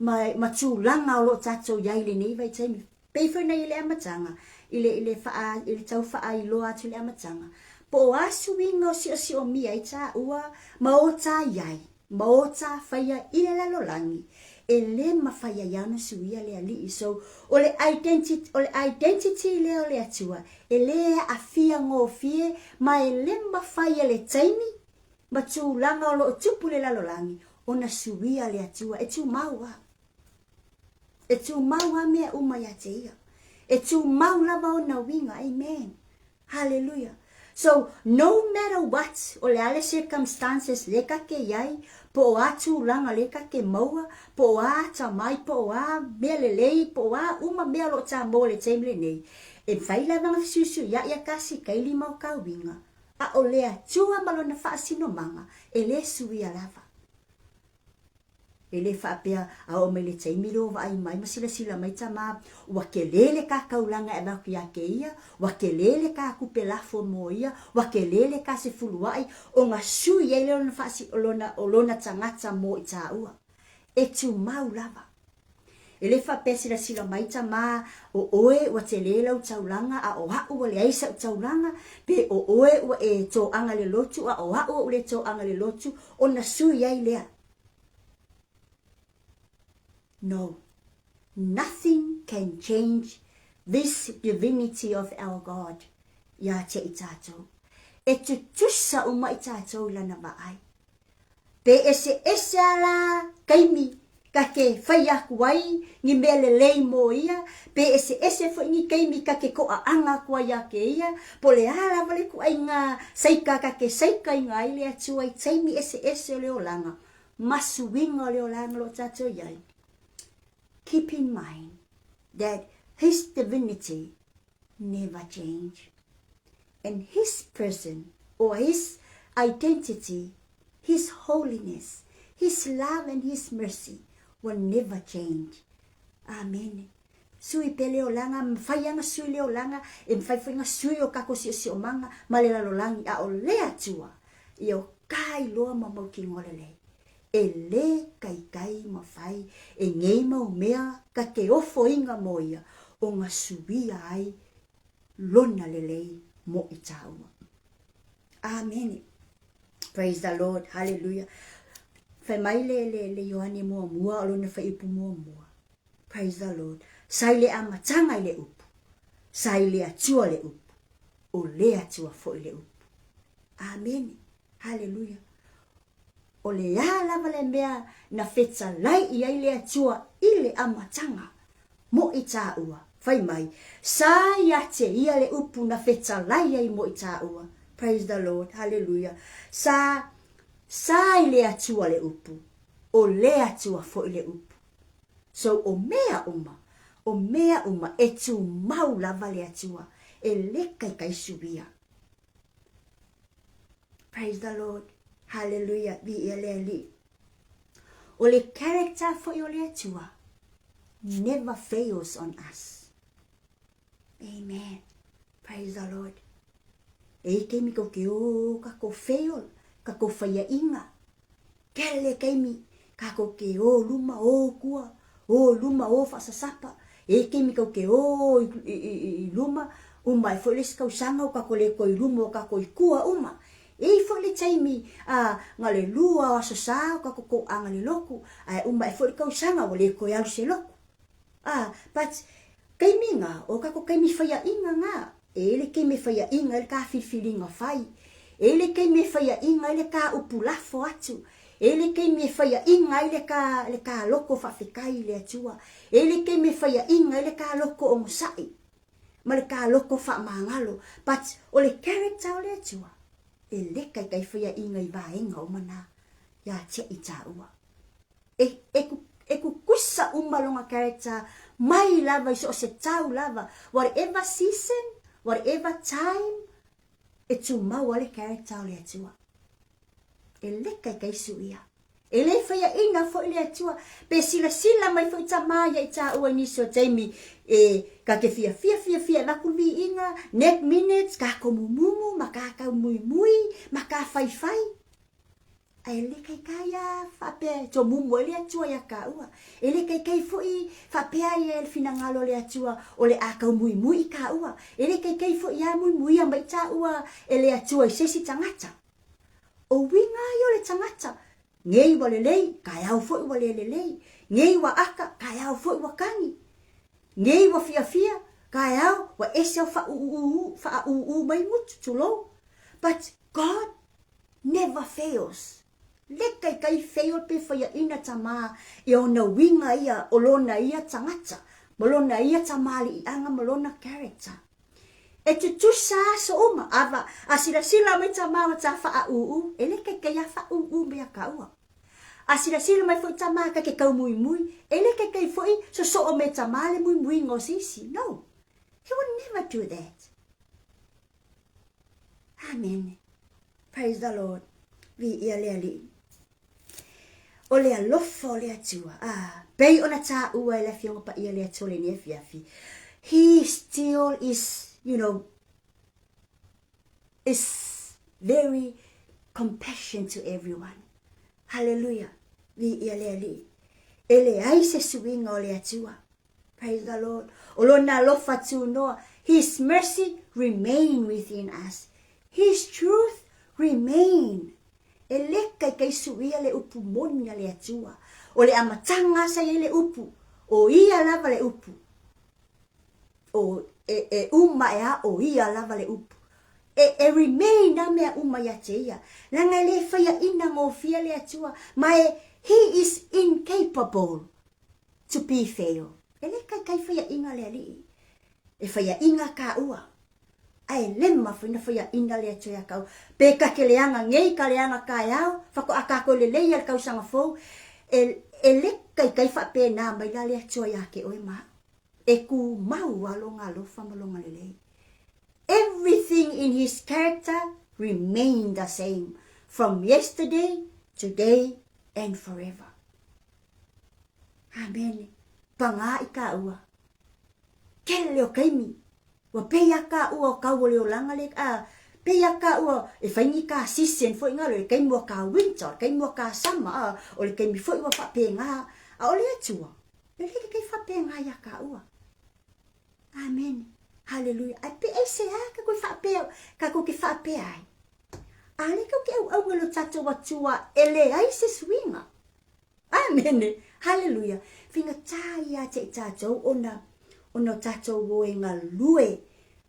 Speaker 1: tūlanga o lo tātou yaile nei vai teimi. Pei foi na ile amatanga, ile tau faa iloa atu ile amatanga. Po o asu inga o si o mia i ta ua, ma o ta iai, ma o ta faya ile lalolangi. E le mawhaia iana suia le ali. So, o le identity le o le atua. E le afia ngō fie, ma e le mawhaia le taimi, ma tu langa o lo tupu le lalolangi. Ona suia le atua. E tu maua. E tu maua mea umaya te ia. E tu mau lava o na winga. Amen. Hallelujah. So, no matter what, o le ale circumstances le kake iai, po o atu langa le kake maua, po o a tamai, po o a mea lelei, po o a uma mea lo ta mo le teimle nei. E whaila vanga fisusu ia kasi kaili mau kauinga. A o le atua malo na whaasino manga, e le suia lava. E le whaapea a o me le teimilo wa ai mai masila mai tama, wake lele ka kaulanga e waki ake ia, wake lele ka kupelafo mo ia, wake lele ka se fuluai, o ngā sui e leo na whaasi olona tangata mo i tā ua. E tu mau lava. E le whaapea sila mai tama, o oe wa te lela u taulanga, a o hau wa le aisa u taulanga, pe o oe wa e tō anga le lotu, a o hau wa le tō anga le lotu, o na sui ai lea. No, nothing can change this divinity of our God. Ya te i tātou. E tu tusa uma i tātou lana vaai. Pe ese ala kaimi ka ke whai aku ai, ni mele lei mo ia, pe ese fo ni kaimi ka ke ko a anga kua ia ke ia, po le ala vale ku ai ngā saika ka ke saika i ngā ile atu ai taimi ese leo langa, masuinga leo langa lo tātou iai. Keep in mind that his divinity never change. And his person or his identity, his holiness, his love and his mercy will never change. Amen. Sui pele o langa, mwhaianga sui leo langa, e mwhaiwhainga sui o kako si o manga, malela lo langi a o lea tua, i o kai loa mamau ki ngolele. E le kai mawhai, e ngei mau mea ka ke ofo inga moia, o ngā suia ai, lona lelei mo i tāua. Amen. Praise the Lord. Hallelujah. Whai mai le Ioane mua, o lona whai ipu mua. Praise the Lord. Sai le amatanga le upu. Sai le atua le upu. O le atua fo le upu. Amen. Hallelujah. O le lava le mea na whetsa lai i ai le atua i le amatanga mo i tā ua. Whai mai, sa ia te ia le upu na whetsa lai ai mo i tā ua. Praise the Lord, hallelujah. Sa i le atua le upu, o le atua fo i le upu. So o mea uma e tu mau lava le atua, e le kai subia. Praise the Lord. Hallelujah, bi li. O le character for your letua never fails on us. Amen. Praise the Lord. E keimi ko ke o kako fail, kako whaia inga. Kele keimi kako ke o luma o kua, o luma o whasasapa. E keimi ko ke o i luma, uma e wholes kau sanga o kako le koi luma o kako i kua uma. E fo le taimi nga le lua o asasa ka ko anga le loku ai uma e fo le kausanga o le ko ya se loku but kaimi nga o ka ko kaimi faya inga nga e le kaimi faya inga le ka filinga fai e le kaimi faya inga le ka upula fo atu e le kaimi faya inga le ka loko fa fikai le atua e le kaimi faya inga le ka loko o sai ma le ka loko fa mangalo but o le character o le atua e le kai whaia inga i vaenga o mana ia te i tā ua. E ku kusa umalonga character mai lava i so se tau lava. Whatever season, whatever time, e tu mau ale character o le atua. E le kai suia. E le whaia inga fo i le atua. Pe sila mai fo i tā maia i tā ua niso taimi e ka ke fia nakuluvi inga next minutes ka ko mumumu maka ka mui ma ka fai ai le kai fape to mumo le atua ya ka ua ele kai foi fape ai el finangalo le atua o le aka mui ka ua ele kai foi ya mui ya mai ta ua ele atua se si tangata o winga yo le tangata ngei wa le lei ka ya foi wa le lei ngei wa aka ka ya foi wa kangi ngei wa fia ka ya wa ese fa u mai mutu tulo but God never fails. Le kai fail pe fa ya ina tama e ona winga ia olona ia tangata molona ia tamali anga molona character e tu sa so uma ava asila mai tama ta fa ele kai ya fa me akaua asila mai fo tama ka ke kau mui ele kai foi so o me tamale mui ngosisi no he would never do that. Amen. Praise the Lord. Vi ali o le alofa o le atua. Pei ona ta ua ele fionga pa ia le atole ni fiafi. He still is, is very compassionate to everyone. Hallelujah. Vi ali. Ele aise suinga o le atua. Praise the Lord. O lona alofa tu noa. His mercy remain within us. His truth remain. Ele kai suia le upu moni le atua. O le amatanga sa le upu. O ia lava le upu. O uma o ia lava le upu. Remain na mea uma ya teia. Langa le faya ina ngofia le atua. Mae he is incapable to be fail. Ele kai faya inga le ali. E faya inga ka ua. Ai lema fina ina le atua kau pe ka ke leanga ngei ka leanga ka yao fa ko akako le le kau sanga fo ele kai fa pe na mai la le atua ya ke oi ma e ku mau alonga lo fa malonga le everything in his character remained the same from yesterday, today and forever. Amen. Panga ika ua kele o kaimi wa peia ka ua ka wole o langa le peia ka ua e faingi ka season fo inga le kai mo ka winter kai mo ka summer o le kai mi fo wa fa penga a o le atua le kai fa penga ya ka ua. Amen. Hallelujah. Ai pe ai se ka ko fa pe ka ko ke fa pe ai ale ko ke au lo tato wa tua ele ai se swinga. Amen. Hallelujah. Finga taia te tato ona tato wo inga lue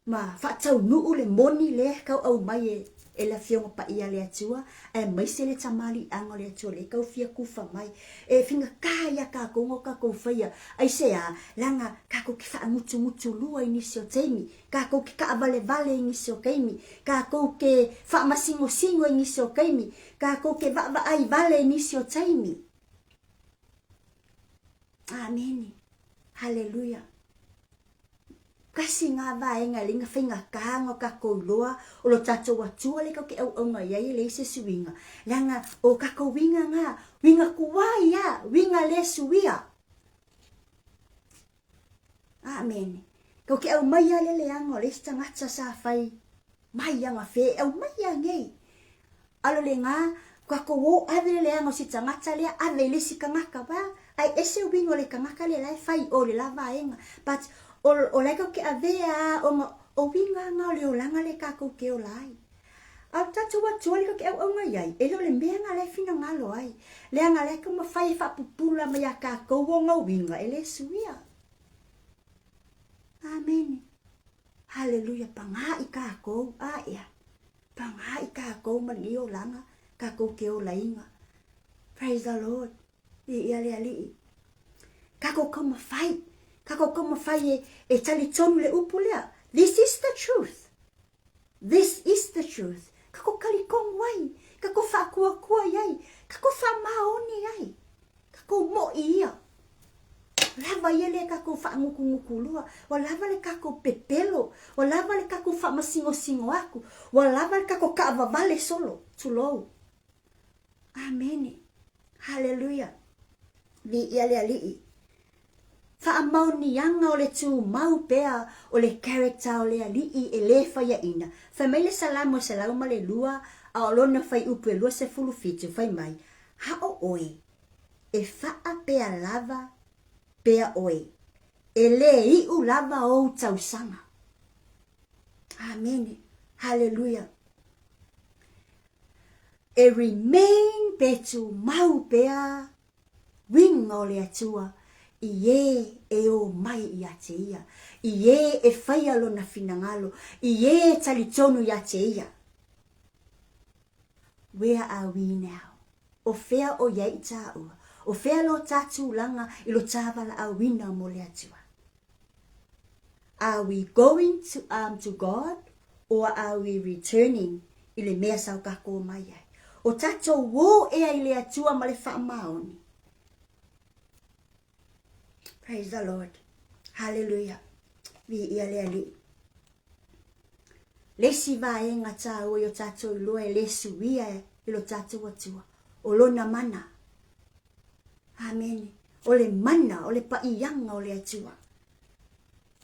Speaker 1: ma fatau nu le moni le kau au mai e la fionga pa ia le atua e mai se le tamali anga le atua le kau fia kufa mai e finga kaya ka kongo ka ko fia ai se a langa ka ko ki fa mutu lua inisio temi ka ko ki ka vale inisio kaimi ka ko ke fa masingo inisio kaimi ka ko ke va ai vale inisio temi. Amen. Hallelujah. Kasi nga va nga linga finga ka ngo ka ko loa o lo tato wa tua le ka ke au nga ya le se suinga langa o ka ko winga nga winga kuai ya winga le suia. Amen. Ko ke au mai le anga le sta ngata sa fai mai nga fe au mai ngei alo le nga ka ko wo ave le anga si ngata le ave le si kanga ba ai ese winga le kanga le lai fai o le lava nga but o lai ko ke avea o winga nga le o langa le ka ko ke o lai au tatu wa tuali ko ke au nga yai e lo le mea nga le fina nga lo ai le nga le ko ma fai Faapupula ma ya ka ko wo nga winga ele suia. Amen. Hallelujah. Panga ika ko ya panga ika ko ma o langa ka ko ke o lainga. Praise the Lord. Ali ka ko ma fight kako kama fai e tali tonu le upulea. This is the truth. This is the truth. Kako kalikong wai. Kako fa kua yai. Kako fa maoni yai. Kako mo ia. Lava yele kako fa nguku lua. Walava le kako pepelo. Walava le kako fa masingo aku. Walava le kako kaava vale solo. Tulou. Amen. Hallelujah. Vi ali. Fa mau ni yanga o le tu mau pea o le character o le alii e le faya ina. Fa mele salamo le lua a lona fai upu e lua se fulu fitu fai mai, ha o oe, e faa pea lava pea oe, e le i u lava o tausanga. Amen. Hallelujah. E remain pe tu mau pea winga o le atua, i e o mai i ate ia, i e fai alo na finangalo, i e talitonu i ate ia. Where are we now? O fea o iai tāua, o fea lo tatu langa i lo tāwala a wina mo le atua. Are we going to God, or are we returning i le mea sau kako mai ai? O tato wo ea i le atua ma le wha maoni. Praise the Lord. Hallelujah. Vi ia le ali. Lesi va e ngata o yo tato i loa e lesu ia i lo tato atua. O lona mana. Amen. O le mana, o le paiyanga o le atua.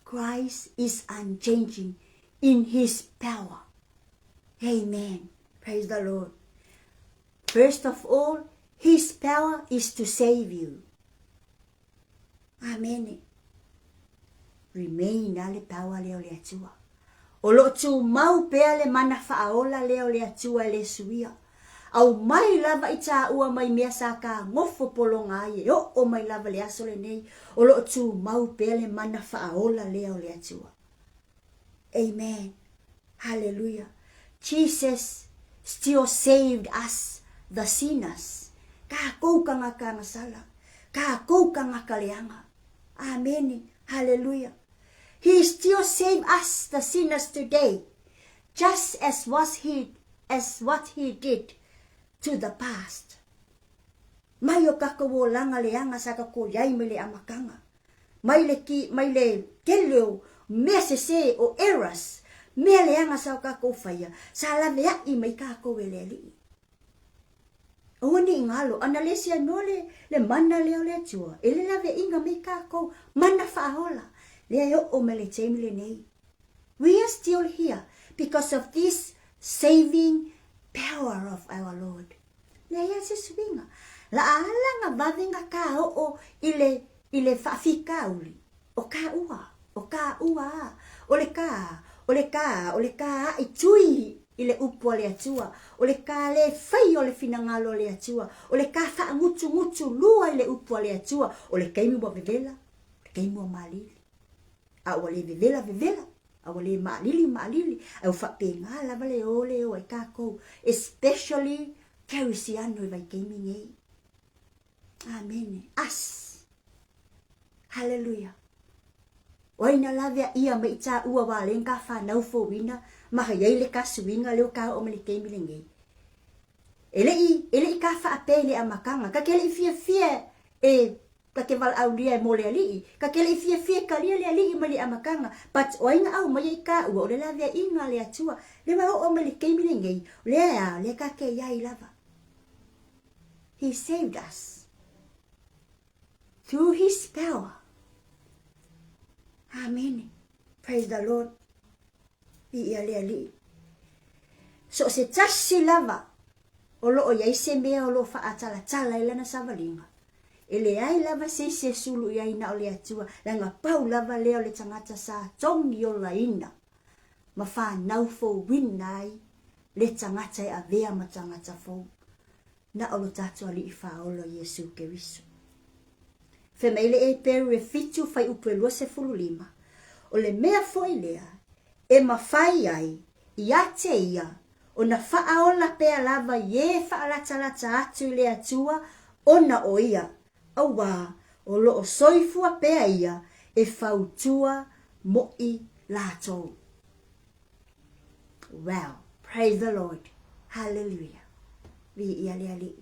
Speaker 1: Christ is unchanging in his power. Amen. Praise the Lord. First of all, his power is to save you. Amen. Remain ale power leo le atua. O lo tu mau pea le mana faaola leo le atua le suia. Au mai lava ita ua mai mea sa ka ngofo polonga ye. O mai lava le aso le nei. O lo tu mau pea le mana faaola leo le atua. Amen. Hallelujah. Jesus still saved us, the sinners. Ka kou kanga kanga sala. Ka kou kanga kaleanga. Amen. Hallelujah. He still saved us, the sinners, today, just as what he did to the past. Mai o kakawo langa leanga sa kako yai mele amakanga. Mai le keleo mesese o errors. Me leanga sa kako faya. Sa lavea i mai kako weleli. Oni ngalo analesia nole le mana leo le tua. Ele lave inga mai kako mana faahola. Leo o mele temile nei. We are still here because of this saving power of our Lord. Lea se swinga. La ala nga vavenga ka o ile fafika uli. O ka ua. O le ka itui ile upo le atua. O le ka le fai o le finangalo le atua. O le ka fa ngutu lua ile upo le atua. O le kaimi mo vevela. O le kaimi mo malili. A o le vevela. A o le malili. A o fa penga la vale ole o e kako. Especially Carisiano i vai kaimi ngei. Amen. Us. Hallelujah. Waina lavea ia mai ta ua wa lenga fa nau fo wina ma hayai le ka swinga le ka o mele kemi lengei. Ele ka fa apele amakanga ka kele fie e ka ke val aulia mo le ali ka kele fie ka le ali mali amakanga but waina au mai ka ua le lavea inga le atua le ma o mele kemi lengei le ka ke yai lava. He saved us through his power. Amen. Praise the Lord. So se tasi lava. Olo o yaise mea olo fa atala ilana savalinga. Ele ai lava se sulu yaina o le atua. Langa pau lava leo le tangata sa tongi o la ina. Ma fa naufo winai le tangata e avea ma tangata fo. Na olo tatu ali ifa olo Yesu Keriso. Femele e peru e fitu fai upelua se fululima. O le mea foi lea, e mawhai ai, i ate ia, o na whaaola pea lava ye whaalata atu le atua, o na o ia. Awa, o lo o soifua pea ia, e whautua moi lato. Wow, praise the Lord. Hallelujah. Vi ia lea li.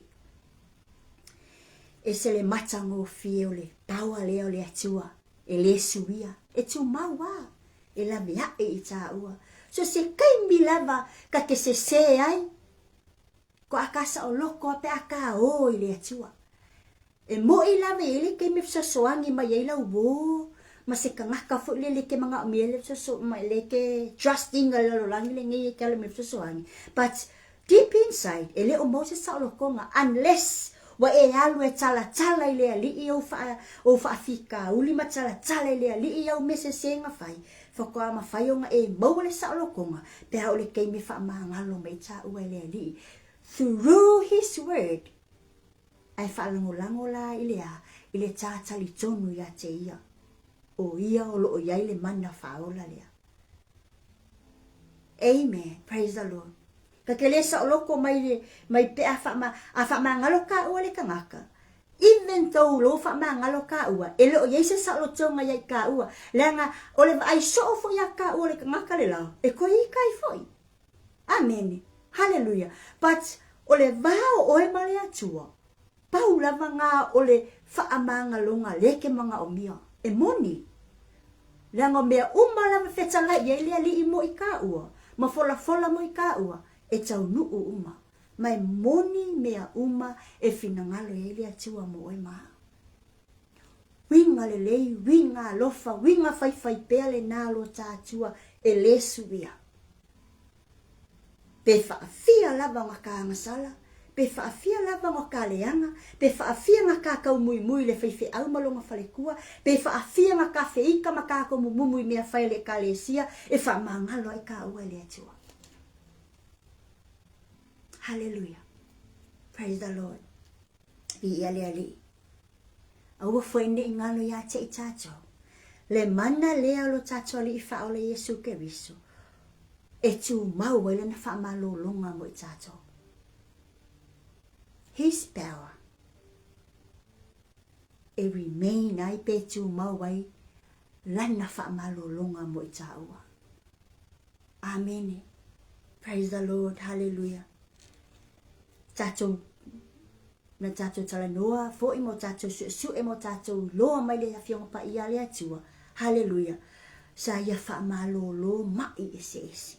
Speaker 1: E se le matango fie o le paua leo le atua, e le suia, e tu maua, e la mea e i ua. So se kaimi lava ka ke se ai, ko akasa o loko a pe aka o i le atua. E mo i lava e le ke me fsasoangi ma yeila ubo, ma se ka ngaka fo le ke mga umiele fsaso, ma le ke trusting a lalolangi le ngei ke ale me fsasoangi. But deep inside, e leo Moses sa lokonga, unless wa e alu e tala i lea li i o whaafika, uli ma tala i lea li i au mese senga whai, whakoa ma whai o nga e maule sa lokonga, pēha ole kei me wha maangalo mai tā ua lea li. Through his word, ai whaalango la i lea, i le tātali tonu ia te ia, o ia o loo iai le mana whaola lea. Amen. Praise the Lord. Ka ke lesa o loko mai pe a wha ngalo ka ua le kangaka. Even though lo wha ngalo ka ua, e leo yeise sa lo tonga iai ka ua, leanga o le ai so fo ia ka ua le kangaka le lao, e ko i kai foi. Amen. Hallelujah. But o le vao o e male atua, pau lava ngā o le wha longa leke mga o mia, e moni. Leanga mea lava whetanga iai lea li i mo i ka ua, ma fola mo i ka ua, e tau nuu uma. Mai moni mea uma e finangalo e lea tua mo e maa. Winga le lei, winga lofa, winga fai pele nalo tātua e lesu ia. Pe whaafia lava ngaka angasala, pe whaafia lava ngaka leanga, pe whaafia ngaka kau mui le whaife au malonga whalekua, pe whaafia ngaka whiika maka kau mumui mea whaile ka lesia, e whaamangalo e ka ua lea tua. Hallelujah. Praise the Lord. I ale ali. Aua whaine i ngalo ia te i tātou. Le mana lea lo tātou li i whaole Yesu Keriso. E tu mau ele na whaamalo longa mo i tātou. His power. E remain ai pe tu mau ai lana whaamalo longa mo i tāua. Amen. Praise the Lord. Hallelujah. Tātou na tātou talanoa, fo i mo tātou su e mo tātou loa mai le hawhionga pa i ale atua. Hallelujah. Sa ia whaamalo lo mai ese.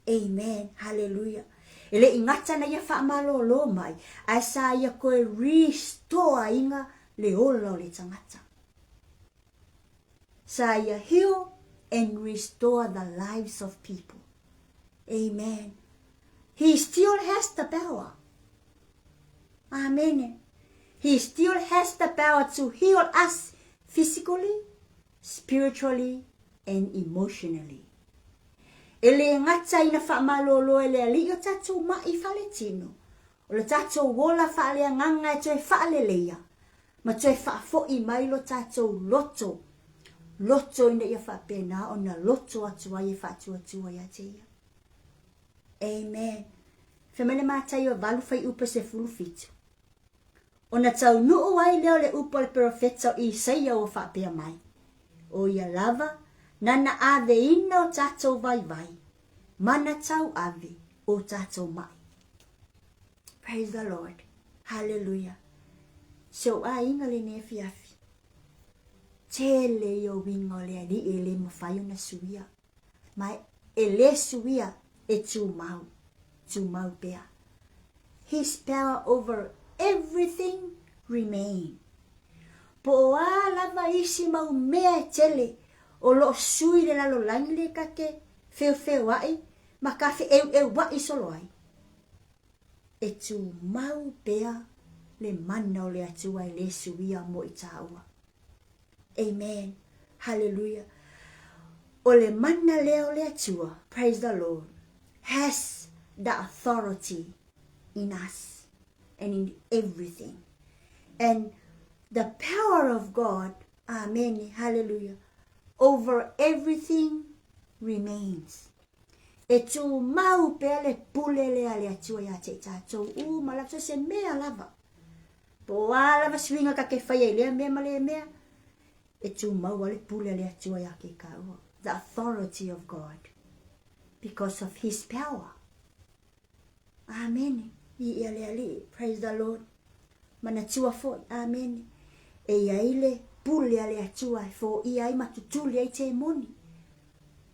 Speaker 1: Amen. Hallelujah. Ele ingata na ia whaamalo lo mai, ai sa ia koe restore inga le ola o le tangata. Sa ia heal and restore the lives of people. Amen. He still has the power. Amen. He still has the power to heal us physically, spiritually, and emotionally. Ele ngata ina whaamalolo ele ali o tātou mai whaletino. O le tātou wola whaalea nganga e toi whaalelea. Ma toi whaafo i mai lo tātou loto. Loto ina ia whaapena o na loto atua i whaatua ia te ia. Amen. Whamene mātai o walu whai upa se fulu fitu. O na tau nuu ai leo le upa le profeta o Isaia o whaapea mai. O ia lava, nana ave ina o tātou vai. Mana tau ave o tātou mai. Praise the Lord. Hallelujah. So a inga le ne fiafi. Tele yo winga le ali ele mawhai na suia. Mai ele suia e tu mau pea. His power over everything remain. Po a lava isi mau mea tele o lo sui le lalo langi le kake feo wai ma kafe wai solo ai. E tu mau pea le mana o le atua i le suia mo i tāua. Amen. Hallelujah. O le mana leo le atua, praise the Lord, has the authority in us and in everything. And the power of God, amen, hallelujah, over everything remains. E tu mau pele pulele ale atua ya te tātou. Malapso se mea lava. Po a lava swinga ka ke whaia lea mea male mea. E tu mau ale pulele atua ya ke kaua. The authority of God. Because of his power. Amen. I ale. Praise the Lord. Mana tua foi. Amen. E iaile pule ale atua fo iai matutuli ai te moni.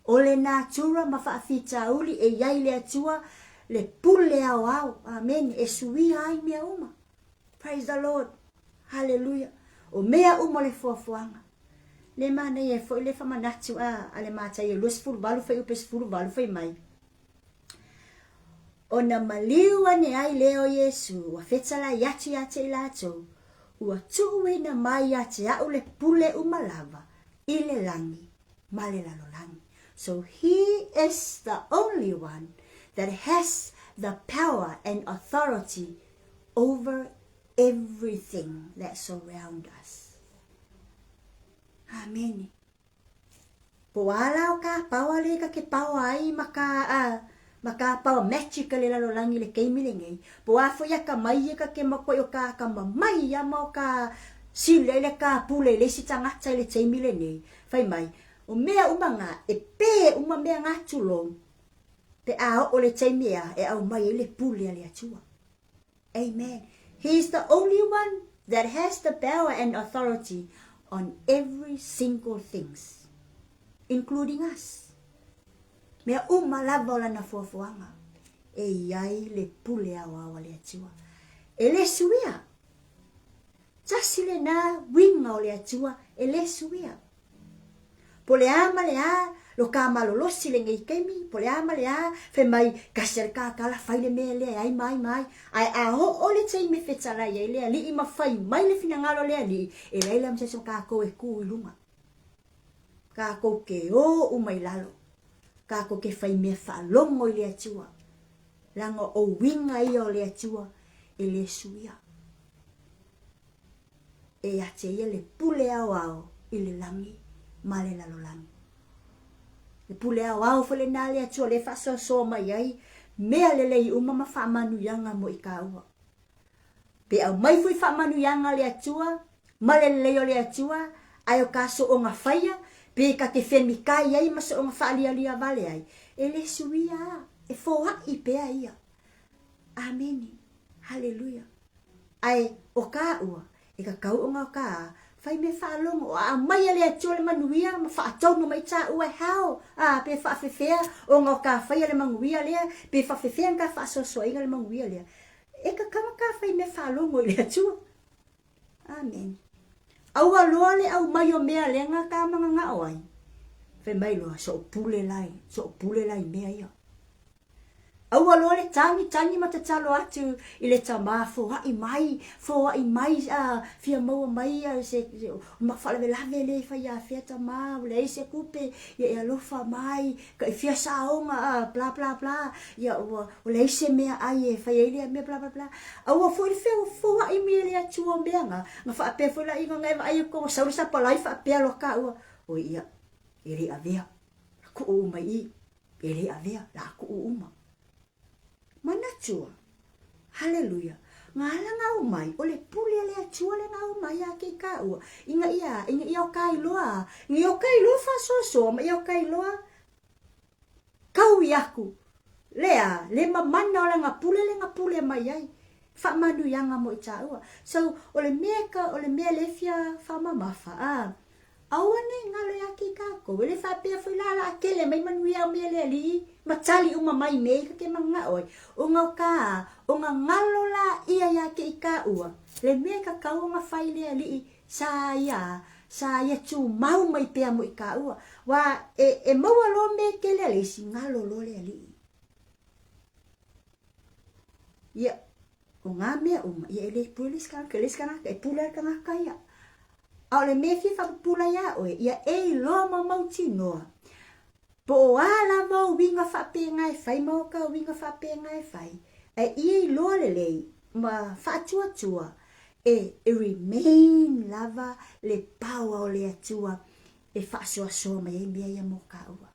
Speaker 1: Ole na tura mawhaafita uli e iaile atua le pule au. Amen. E sui ai mea uma. Praise the Lord. Hallelujah. O mea uma le fuafuanga. Le mana e fo le famanatu ale mata e los fulu balu fai upes fulu balu fai mai. O na maliwa ne ai leo Yesu, wa fetala yati yate lato, ua tuwe na mai yate au le pule umalava, ile langi, male lalo langi. So he is the only one that has the power and authority over everything that surrounds us. Amen. Po ala o ka pawa le ka ke pawa ai maka pawa magic le lalo langi le keimi le ngai. Po afo ya ka mai ka ke mako o ka mai ya mo ka sile le ka pule le si tangata le teimi le nei. Fai mai o mea umanga e pe uma mea ngatulo pe a o le teimi e au mai le pule le atua. Amen. He is the only one that has the power and authority on every single things, including us. Mea umalava la na fuafuanga. E iai le pule awa le atua. E le suia. Tasile na winga o le atua. E le suia. Po le ama le a, lo ka malolosi le ngai kaimi. Po le ama le a, fe mai kasere ka kala fai le mea le ai mai. Ai a ho o le tei me fetala ia le ali ima fai mai le fina ngalo le ali. E leila mseso ka ko e ku ilunga. Ka ko ke o umai lalo. Ka ko ke fai me fa longo le atua. Langa o winga ia o le atua. E le suia. E ate ia le pule au i le langi. Male lalo langi. Le pule au fole na le atua le faso so mai ai. Mea le lei umama fa manu yanga mo i ka ua. Pe au mai fui fa manu yanga le atua. Male le lei o le atua. Ayo ka so o nga faya. Pe ka ke femi kai ai maso o nga fa alia vale ai. E le suia. E foa i pea ia. Amen. Hallelujah. Ai o ka ua. E ka kau o nga ka fai me fa longo a mai le atua le manuia ma fa atonu mai ta ua hao pe fa fefea o nga ka fai le manuia le pe fa fefea ka fa so inga le manuia le e ka kama ka fai me fa longo le atua. Amen. Au aloa le au mai o mea le nga ka manga nga oai fe mai loa so pule lai mea ia. Au aloa le tangi matatalo atu i le tama fo ai mai fia maua mai se ma fala lave le fa ia fia tama le se kupe ia lofa mai ka fia saonga bla bla bla ia o le se mea ai fa ia me bla bla bla. Au fo le fo ai me le atu o mea nga fa pe fo la inga ngai ai ko sa sa pa lai fa pe lo ka o ia iri avia ku o mai iri avia la ku uma manatua. Hallelujah. Ngala ngau mai ole pule le atua le ngau mai ake ka ua. Inga ia o kai loa. Ngi o kai loa fa so ma ia o kai loa. Kau yaku. Lea le mamana ole nga pule mai ai. Fa manu yanga mo ita ua. So ole mea le fia fa mamafa awane ngalo yake ka ko le fa pe foi la akele mai manu ia me le ali matali uma mai me ke manga oi o nga ngalo la ia yake ka ua le me ka ka nga fai le ali sa ya tu mau mai pe mo ka ua wa e mo lo me ke le ali si ngalo lo le ali ya o nga me ia le pulis ka ke les kana e pula ka nga kaya ale me fi fa pula ya o ia e lo ma mauti noa po ala mo winga fa pe ngai fai mo ka winga fa pe ngai fai e lo le ma fa tua e remain lava le power o le atua e fa so me ya mo ka ua.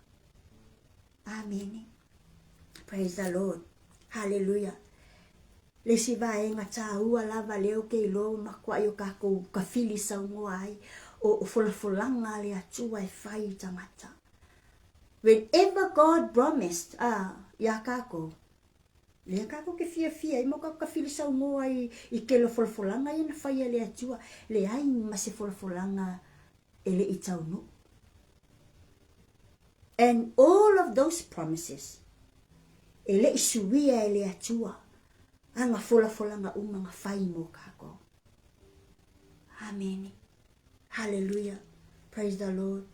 Speaker 1: Amen. Praise the Lord. Hallelujah. Le si vai nga ua lava leo ke lo makwa yo ka ko ka fili sa ngoai o fulanga le atua e fai tangata. Whenever God promised ya ka ko le ka ko ke fia i mo ka fili sa ngoai i ke lo fulanga i na fai le atua le ai ma se fulanga ele itau no. And all of those promises ele isuia ele atua anga fola nga nga fai mo kako. Amen. Hallelujah. Praise the Lord.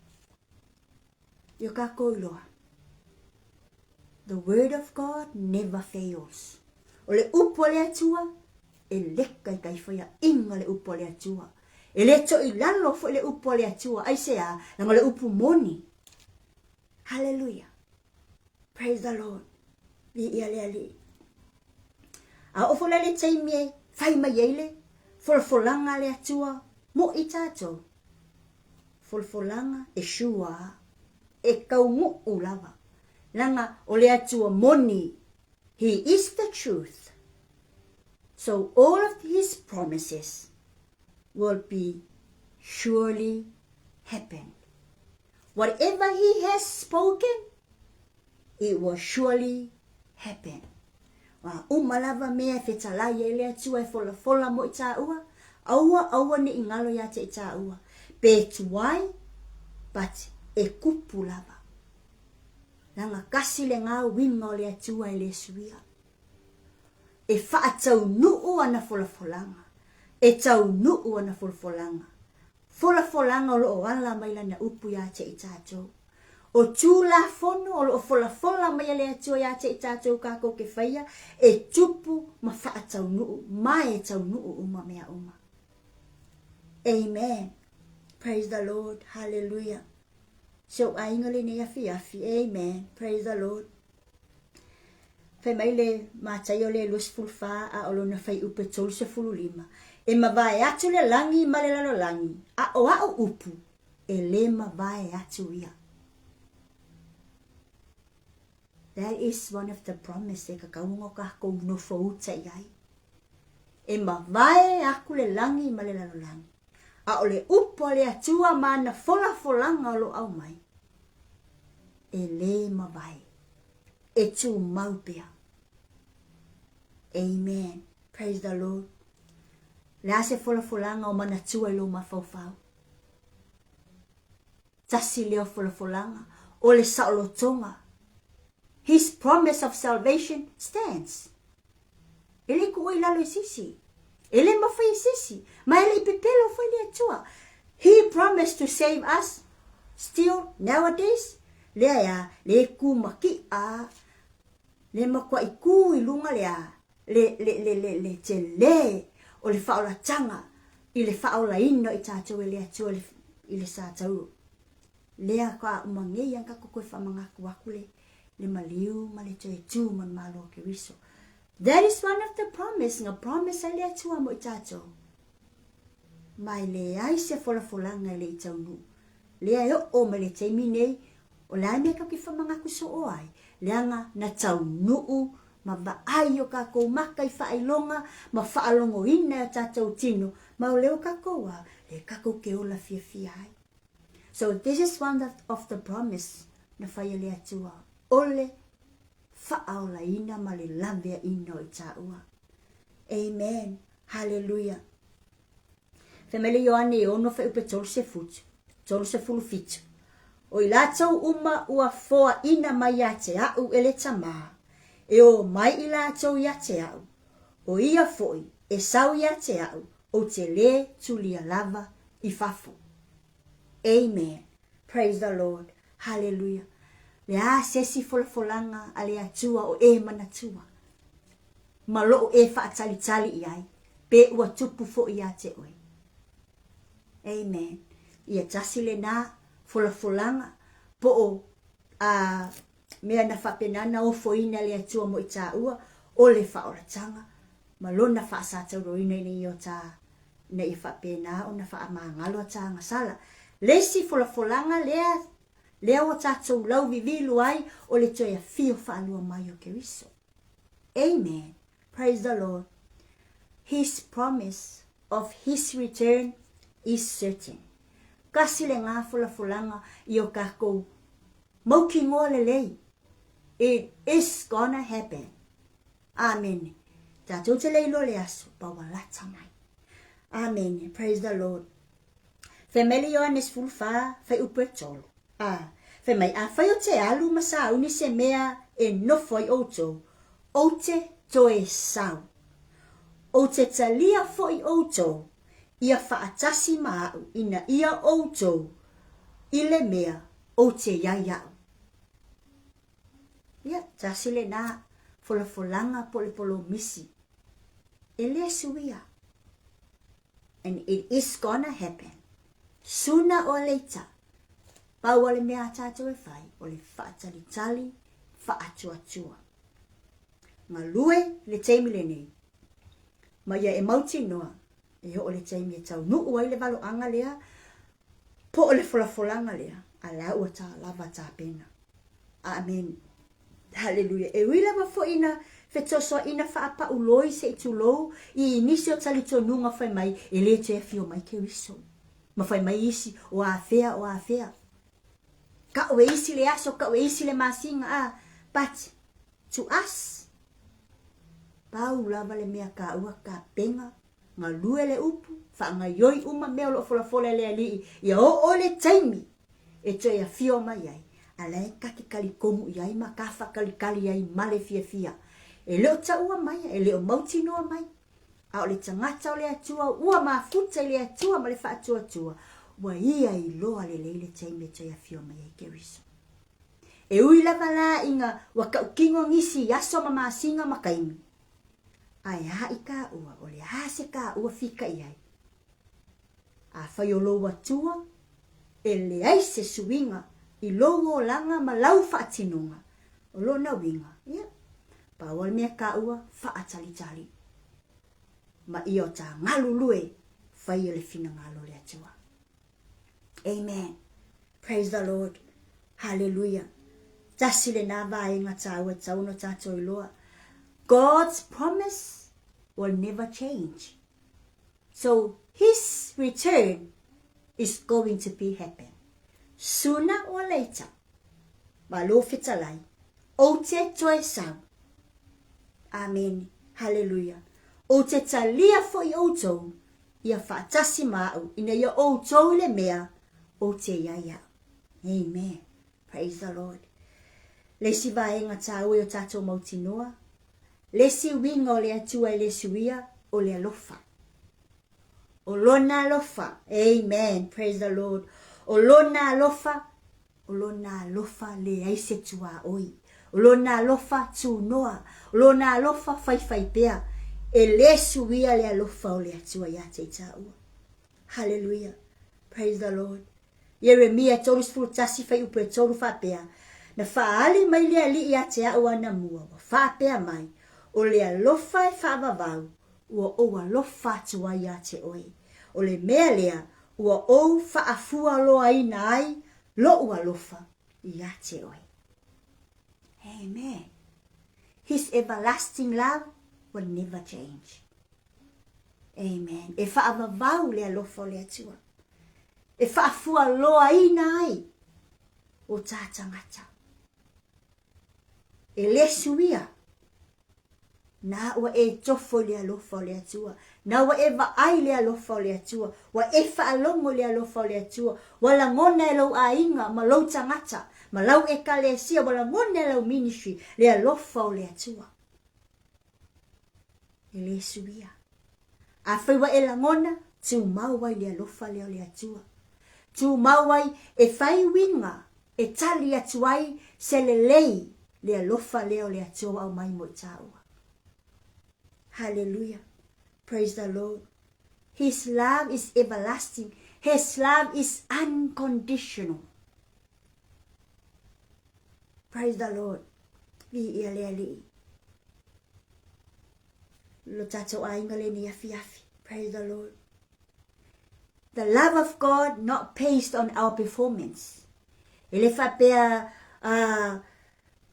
Speaker 1: Yo kako iloa. The word of God never fails. O le upo le atua, e leka I kai whaia inga le upo le atua. E le to I lalo fo le upo le atua, ai sea, nanga le upo moni. Hallelujah. Praise the Lord. Li ia le ali. A ofo le taimie, fai mai ele, folfolanga le atua, mo I tato. Folfolanga e shua, e kaungu ulava. Langa o le atua moni. He is the truth. So all of his promises will be surely happen. Whatever he has spoken, it will surely happen. Wa umalava mea fetalai ele atua e fola mo ita ua. Aua ni ingalo ya te ita ua. Be tuai, but e kupu lava. Nanga kasi le ngā winga o le atua e le suia. E wha tau nuu ana folanga. E tau nuu ana folanga. Folanga o lo ala mai lana upu ya te itato. O tū la fono o lo fola mai le atua ya te itato kako ke whaia. E tupu ma wha tau nuu. Mai e tau nuu uma mea uma. Amen. Praise the Lord. Hallelujah. So ainga le ne afi. Amen. Praise the Lord. Fai mai le matai o le lus fulfa a olo na fai upe tolu se fululima. E mawai atu le langi ma le lalo langi. A o upu. E le mawai atu ia. That is one of the promise e kakaungo kako no fauta iai. E mawai aku le langi ma le lalo langi. A ole upo le atua mana folanga lo au mai. E le mawai. E tu maupea. Amen. Praise the Lord. Le ase folanga o mana tua lo mafaufau. Tasi leo folanga. O le saolo tonga. His promise of salvation stands. Ele kuoi lalo sisi. Ele mafai sisi. Ma ele pepelo foi le atua. He promised to save us. Still, nowadays, le ku maki a. Le makwa iku ilunga le te le. O le faaolataga. I le faaolaina I tātou e le atua I le sātau. Lea ka umangei ang kako koe whamangaku aku le maliu ma le toe tū man malo ke riso. That is one of the promise. Nga promise a le atua mo I tātou. Mai le ai se folanga le I taunu. Lea o ma le teimi nei. O la mea kaki whamangaku so o ai. Leanga na taunu ma vaai o kako maka I whailonga. Ma whaalongo ina tātou tino. Ma o leo kako wa. Le kako ke ola fia ai. So this is one of the promise na whaia le atua. Ole whaola ina ma le lavea ina o I tāua. Amen. Hallelujah. Whemele Ioane e ono wha upe tolu se futu. Tolu se fulu fitu. O I lātou uma ua foa ina mai a te au ele tamaa. E o mai I lātou ia te au. O ia foi e sau ia te au. O te le tulia lava I fafu. Amen. Praise the Lord. Hallelujah. Le a sesi folanga a le atua o e manatua. Malo e whaatalitali I ai. Pe ua tupu fo I a te oi. Amen. Ia tasi le nā folanga po o mea na whapenana o foina le atua mo I tā ua o le whaoratanga. Malona whaasatauro ina I o tā na I whapena o na whaamangalo tā ngasala. Lesi folanga lea o tātou lau vivilu ai o le toia fio whaalua mai o keriso. Amen. Praise the Lord. His promise of his return is certain. Kasi le ngā folanga I o kako mauki ngō le lei. It is gonna happen. Amen. Tātou te leilo le aso pawalata mai. Amen. Praise the Lord. Whemele Ioanes fulfa whai upe tolu. Whemai a whai o te alu masa uni se mea e nofoi outou. O te toe sau. O te talia foi outou. Ia whaatasi maau ina ia outou. Ile mea o te iaiau. Ia, tasi le nā, folanga po le polo misi. E le suia. And it is gonna happen. Sooner or later. Pau ole mea tātou e whai, ole whaatalitali, whaatua. Ngā lue le teimi le nei. Ma ia e mauti noa, e ho le teimi e tau. Nuu ai le valo anga lea, po ole folanga lea, a la ua tā lava tā pena. Amen. Hallelujah. E wila ma fo ina, fetoso ina whaapa uloi se itu lou, I nisi o tali to nunga whai mai, e le te fio mai ke riso. Ma whai mai isi, o a fea. Ka oe isi le aso, ka oe isi le masinga, but to us, pau lava le mea ka ua ka penga, ngā lue le upu, wha ngā yoi uma mea lo fola le alii, ia o le taimi, e to ia fio mai ai, ala e kaki kali komu iai, ma kafa kali ai, male fia. E leo ta ua mai, e leo mauti noa mai, a o le tangata o le atua, ua mafuta le atua, ma le wha atua, wa ia I loa le leile taimi e to ia fio mai ai ke riso. E ui lava la inga, waka ukingo ngisi, yaso ma masinga makaimi. Ai hai ka ua, o le hase ka ua fika iai. A whai o loa tua, e le ai se suinga, I loa o langa ma lau whaatinunga. O lo na winga, ia. Pa wal mea ka ua, whaatalitali. Ma I o ta ngalulue, whai le fina ngalo le atua. Amen. Praise the Lord. Hallelujah. Tasi le nā vaenga tā ua tauno tātou I loa. God's promise will never change. So his return is going to be happen. Sooner or later. Malo fitalai. O te toe sau. Amen. Hallelujah. O te talia fo I outou. Ia whaatasi mau. Ina ia outou le mea. O te iaia. Amen. Praise the Lord. Lesi vaenga tāu o tātou mauti noa. Lesi winga o le atua I le suia o le alofa. O lona alofa. Amen. Praise the Lord. O lona alofa. O lona alofa le aise tua oi. O lona alofa tu noa. O lona alofa fai pea. E le suia le alofa o le atua ia te tāua. Hallelujah. Praise the Lord. Yeremia tolu sfulu tasi fai upe tolu whapea. Na whaali mai lea li ia te au ana mua. Whapea mai. O le alofa e whaavavau. Ua o alofa tua ia te oi. O le mea lea. Ua o whaafua loa ina ai. Lo ua alofa ia te oi. Amen. His everlasting love will never change. Amen. E whaavavau le alofa o le atua. E whaafua loa ina ai. O tātangata. E le suia. Na ua e tofo le alofa o le atua. Na ua e vaai le alofa o le atua. Wa e whaalongo le alofa o le atua. Wala ngona e lau ainga ma lau tangata. Ma lau e kalesia. Wala ngona e lau ministry. Le alofa o le atua. E le suia. A whaiwa e la ngona. Tu mauai le alofa le o le atua. Tu mauai e whai winga. E tali atuai se le lei. Le alofa leo le atua au mai mo taua. Hallelujah. Praise the Lord. His love is everlasting. His love is unconditional. Praise the Lord. Vi ia lea li. Lo tato ainga le ni afi. Praise the Lord. The love of God not based on our performance. Ele whapea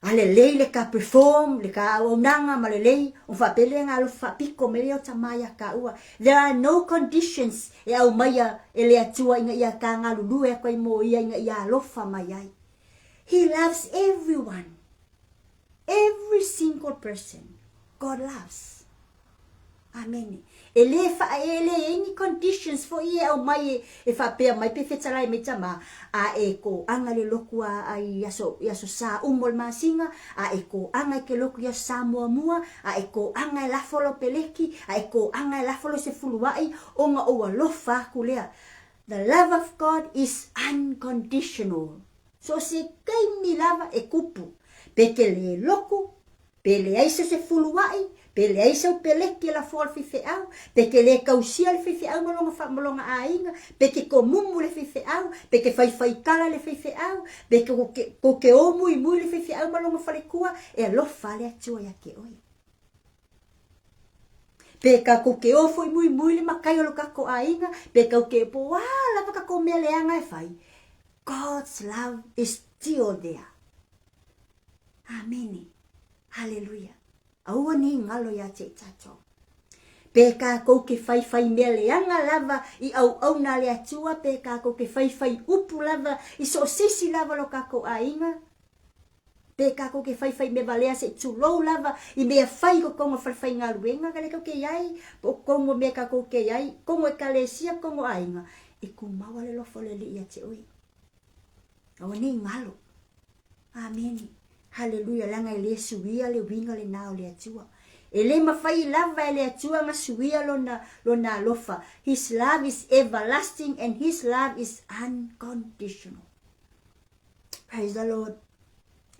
Speaker 1: ale lei le ka perform, le ka aunanga ma le lei, o whapele ngā lo whapiko me leo tamaya ka ua. There are no conditions e au maia e le atua inga ia ka ngā lulu e koe mo ia inga ia alofa mai ai. He loves everyone. Every single person. God loves. Amen. Ele any conditions for ia au mai e whapea mai pe whetalai me tama a e ko anga le lokua ai yaso sa umol masinga a e ko anga ke loku ya sa mua a e ko anga e lafolo peleki a e ko anga e lafolo se fuluai o nga o alofa kulea. The love of God is unconditional. So se kai mi lava e kupu. Peke le loko, pe le aisa se fuluai, pe le aisa o peleke la fol fifeau, peke le kausia le fifeau malonga ainga, peke ko mumu le fifeau, peke fai kala le fifeau, peke ko ke o mui le fifeau malonga falekua, e alofa le atua ya ke oi. Peka ko ke o foi mui le makai o lo kako ainga, peka o ke po wala paka ko mele anga e fai. God's love is still there. Amen. Hallelujah. Aua ni ngalo ya te tato. Peka ko ke fai mele anga lava i au na le atua, peka ko ke fai upu lava i so sisi lava lo kako ainga. Peka ko ke fai me valea se tulo lava i mea fai ko kongo fai ngā luenga kale ko ke iai, po kongo mea ka ko ke iai, kongo e kalesia kongo ainga. E kumawa le lofo le li ia te oi. Aua ni ngalo. Amen. Hallelujah. Langa le suia le winga le nao le atua. Ele mafai lava le atua nga suia lo na lofa. His love is everlasting and his love is unconditional. Praise the Lord.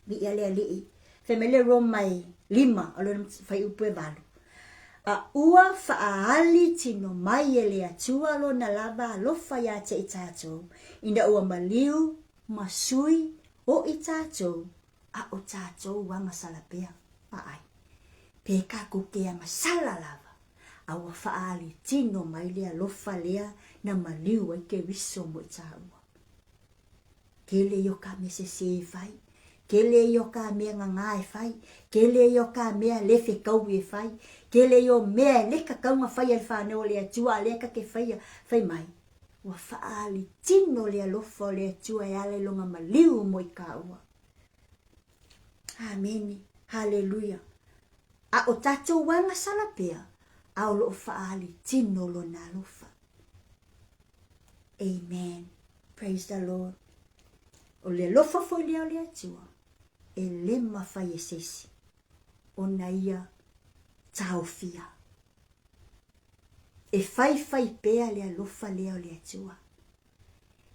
Speaker 1: Bi ale ali. Femele romai 5 alo fai upu e valu. A ua faaali tino mai ele atua lo na lava lofa ya te itato. Inda ua maliu, masui, o itato. A o tato wanga salapea paai. Peka kuke anga sala lava. A ua faali tino mai lea lofa lea na maliu ai ke wiso mo itaua. Kele yoka me se fai. Kele yoka mea ngai fai. Kele yoka mea lefe kau e fai. Kele yo mea leka kaunga fai al whanau lea tua leka ke fai mai. Ua faali tino lea lofa lea tua e ale longa maliu mo i kaua. Amen. Hallelujah. A o tato wanga salapea. A o lo faali tino lo na lofa. Amen. Praise the Lord. O le lofa foi lea lea tua. E lema fai e sesi. O na ia taofia. E fai pea lea lofa lea lea tua.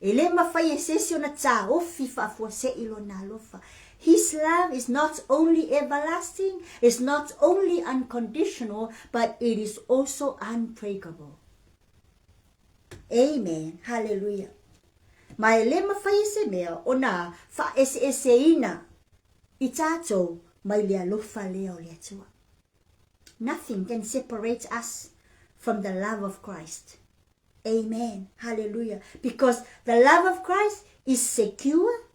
Speaker 1: E lema fai e sesi o na taofi fafua se ilo na lofa. His love is not only everlasting, it's not only unconditional, but it is also unbreakable. Amen. Hallelujah. Mai lema fai se mea o na fa ese ina i tato mai lea lofa lea o lea tua. Nothing can separate us from the love of Christ. Amen. Hallelujah. Because the love of Christ is secure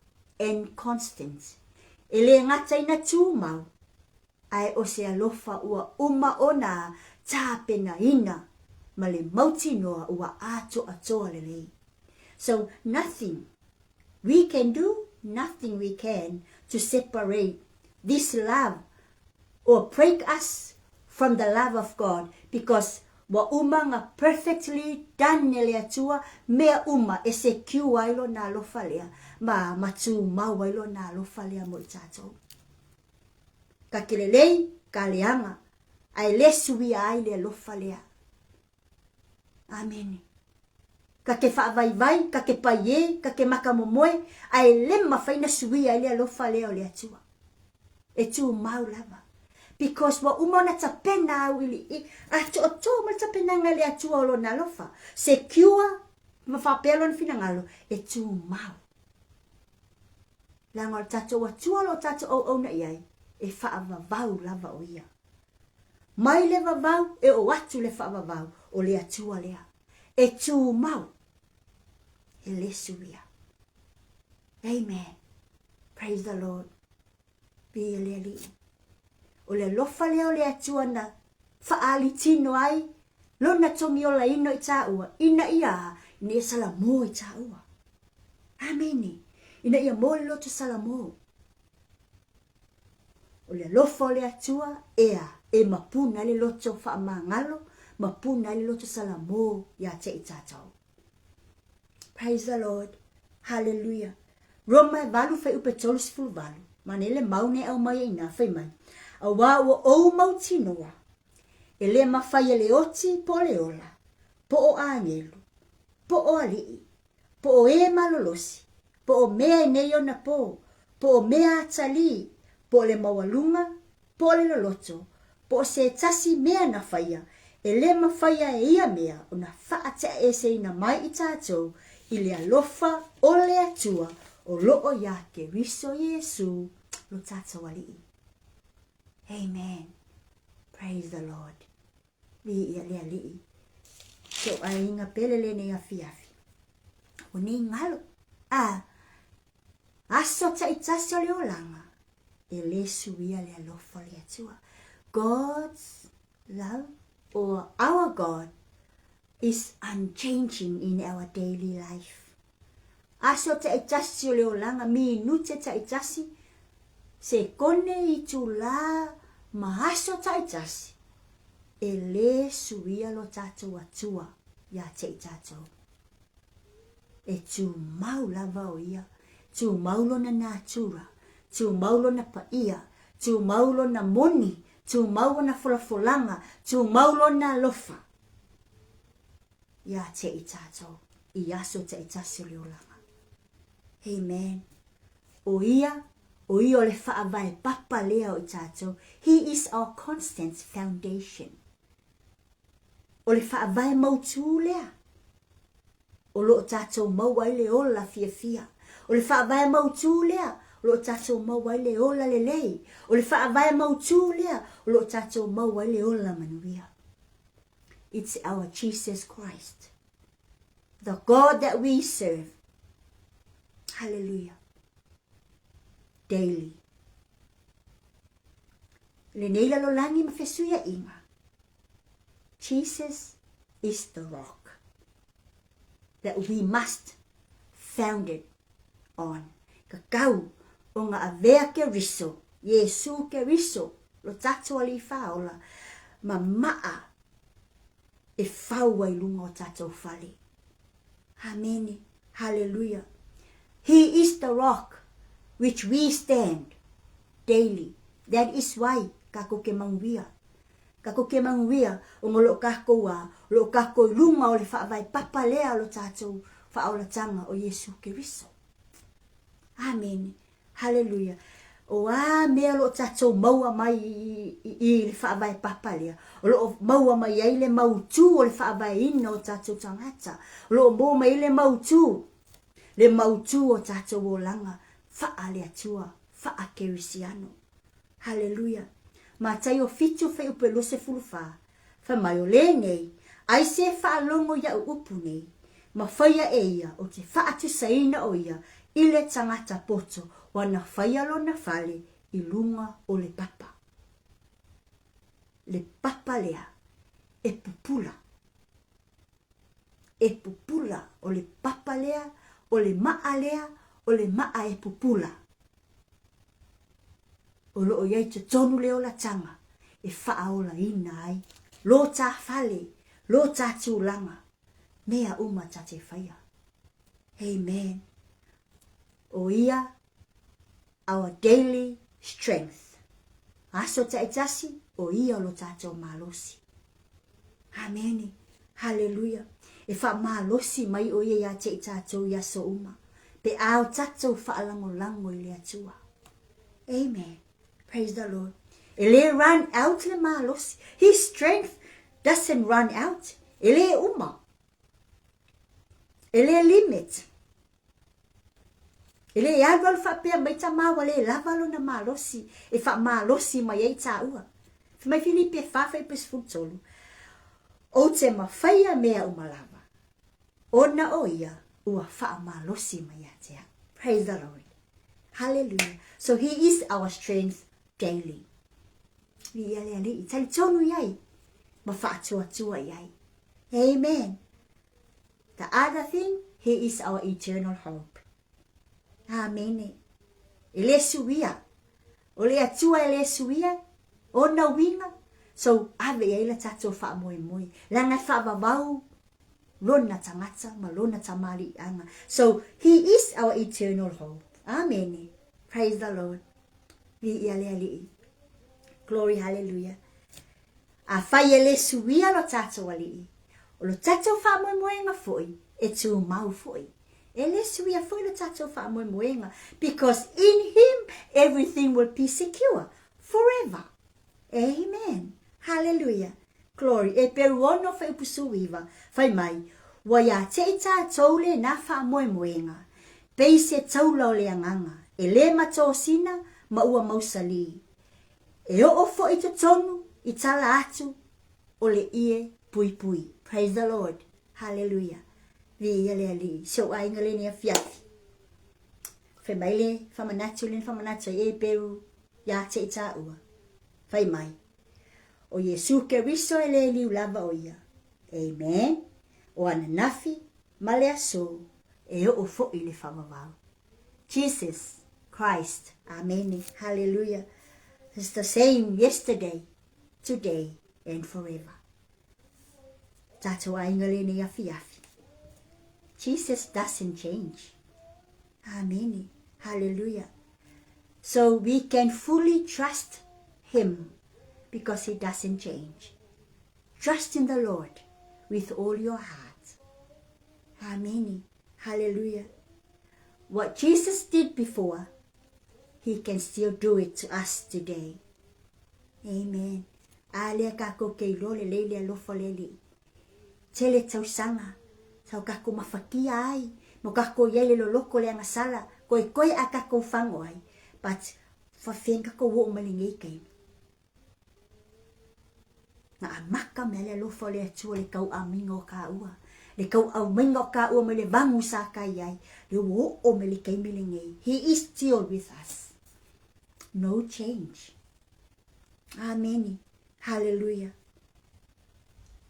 Speaker 1: and constant. Ele ngata ina tūmau. Ai o se alofa ua ona tāpena ina. Ma le mauti noa ua ato atoa lelei. So nothing we can do, nothing we can to separate this love or break us from the love of God, because wa nga perfectly done nele atua mea e secure ailo na alofa lea ma matu mau ailo na alofa lea mo itato. Ka kelelei ka leanga ai lesu ia ai le alofa lea. Amen. Ka ke vai, ka ke paie, ka ke makamomoe, ai lema faina sui ai le alofa lea o le atua. E tu mau lava. Because wa umona tapena wili ato ma tapena ngale atua lo na lofa. Secure ma fa pelon finangalo e tu mau. La ngol tato wa tua lo tato o na iai e fa vau lava o ia. Mai le vau e o atu le fa vau o le atua lea. E tu mau. E le suia. Amen. Praise the Lord. Be le o le lofa leo le atua na faali tino ai lona tongi o la ino i taua ina ia ni salamo i taua. Amen. Ina ia mo le loto salamo. O le lofa le atua ea e mapuna le loto fa mangalo, mapuna le loto salamo ya te i tatau. Praise the Lord. Hallelujah. Roma valu fe upe tolus ful valu. Manele maune au mai ina fe mai. A wā ua ou mauti noa. E le mawhai e le oti po le ola. Po o angelu. Po o alii. Po o e malolosi. Po o mea e neio na po. Po o mea atali. Po po le mawalunga, po le loloto, po se tasi mea na whaia, e le mawhaia e ia mea, o na whaatea e se ina mai i tātou, i le alofa o le atua, o loo ia ke riso Yesu, lo tātou alii. Amen. Praise the Lord. Li ia le alii. So a inga pele le ne afi. O ni ngalo. Aso ta itasi o le olanga. E le suia le alofa le atua. God's love, or our God, is unchanging in our daily life. Aso ta itasi o le olanga, mi nute ta itasi, se kone i tu la ma aso ta itasi. E le suia lo tatou atua ia te i tatou. E tu mau lava o ia, tu maulo na natura, tu maulo na paia, tu maulo na moni, tu maulo na folafolanga, tu maulo na lofa. Ia te i tatou, i aso te i tasi le olanga. Amen. O ia o le whaavai papa lea o i tatou, he is our constant foundation. O le whaavai mautu lea. O lo tatou mauai le ola fia. O le whaavai mautu lea. O lo tatou mauai le ola le lei. O le whaavai mautu lea. O lo tatou mauai le ola manuia. It's our Jesus Christ, the God that we serve. Hallelujah. Daily. Le neila lo langi mawhesuia inga. Jesus is the rock that we must found it on. Kakau o ngā avea ke riso, Yesu ke riso, lo tatou ali whaola, ma maa e whaua i lunga o tatou whale. Amen. Hallelujah. He is the rock which we stand daily. That is why kako ke manguia. Kako ke manguia o ngolo kako lo kako lunga o le whaavai papa lea lo tātou Faaolataga o Yesu Keriso. Amen. Hallelujah. O mea lo tātou maua mai i le whaavai papa lea. O lo maua mai ai le mautu o le whaavai ina o tātou tangata. O lo mo mai le mautu. Le mautu o tātou o langa. Wha le atua. Wha kerisiano. Hallelujah. Ma tai o fitu fai upe lo se fulufa. Fa mai o le nei. Ai se wha longo ia upu nei. Ma whaia e ia o te wha atu saina o ia. I le tangata poto. Wana whaia lo na whale i lunga o le papa. Le papa lea. E pupula. E pupula o le papa lea. O le maa lea. O le maa e pupula. O loo iai te tonu leo la tanga. E whaaola ina ai. Lo tā whale. Lo tā tūlanga. Mea uma ta te whaia. Amen. O ia. Our daily strength. Aso ta itasi. O ia lo tātou malosi. Amen. Hallelujah. E wha malosi mai o ia te tātou yaso uma. Pe ao tātou whaalango lango i le atua. Amen. Praise the Lord. Ele run out le malosi. His strength doesn't run out. Ele uma. Ele limit. Ele alwal fa pe mai ta ma wale lavalo na malosi. E fa malosi mai ai ta ua. Fa mai Filipe fa fa pe sfutolo. O te ma faia mea umalava. Ona oia ua fa malosi mai atea. Praise the Lord. Hallelujah. So he is our strength daily. Vi ale ale tali tonu yai. Ma fa tua yai. Amen. The other thing, he is our eternal hope. Amen. Ele suia. Ole atua ele suia. Ona winga. So ave ia ila tatou wha moi moi. Langa wha babau. Lona tangata ma lona tamari anga. So he is our eternal hope. Amen. Praise the Lord. Vi ale ale. Glory, hallelujah. A whai ele suia lo tatou ali. O lo tatou wha moi moi nga foi. E tu mau foi. ele sui a foi lo tatou wha moe moenga. Because in him, everything will be secure forever. Amen. Hallelujah. Glory. E peru ono wha upusu iwa. Whai mai. Wa ia te tatou le na wha moe moenga. Pei se taula o le anganga. E le mato sina ma ua mausali. E o ofo i te tonu i tala atu o le ie pui pui. Praise the Lord. Hallelujah. Vi ia le ali. So a inga le ni a fiafi. Whai mai le whamanatu e peru ia te ita ua. Whai mai. O Yesu Keriso e le liu lava o ia. Amen. O ana nafi ma le aso e o ofo i le whamawau. Jesus Christ. Amen. Hallelujah. It's the same yesterday, today, and forever. Tato ainga le ni afi afi. Jesus doesn't change. Amen. Hallelujah. So we can fully trust him because he doesn't change. Trust in the Lord with all your heart. Amen. Hallelujah. What Jesus did before, he can still do it to us today. Amen. Alea kako kei lole leile alofo lele. Tele tausanga. Tau kako mafakia ai. Mo kako yele lo loko le angasala. Koi a kako fango ai. But whawhenga ko wo malingei kei. Na amaka me le alofo le atua le kau aminga o ka ua. Le kau au minga o ka ua me le vangu sa kai ai. Le wo o me le kei milingei. He is still with us. No change. Amen. Hallelujah.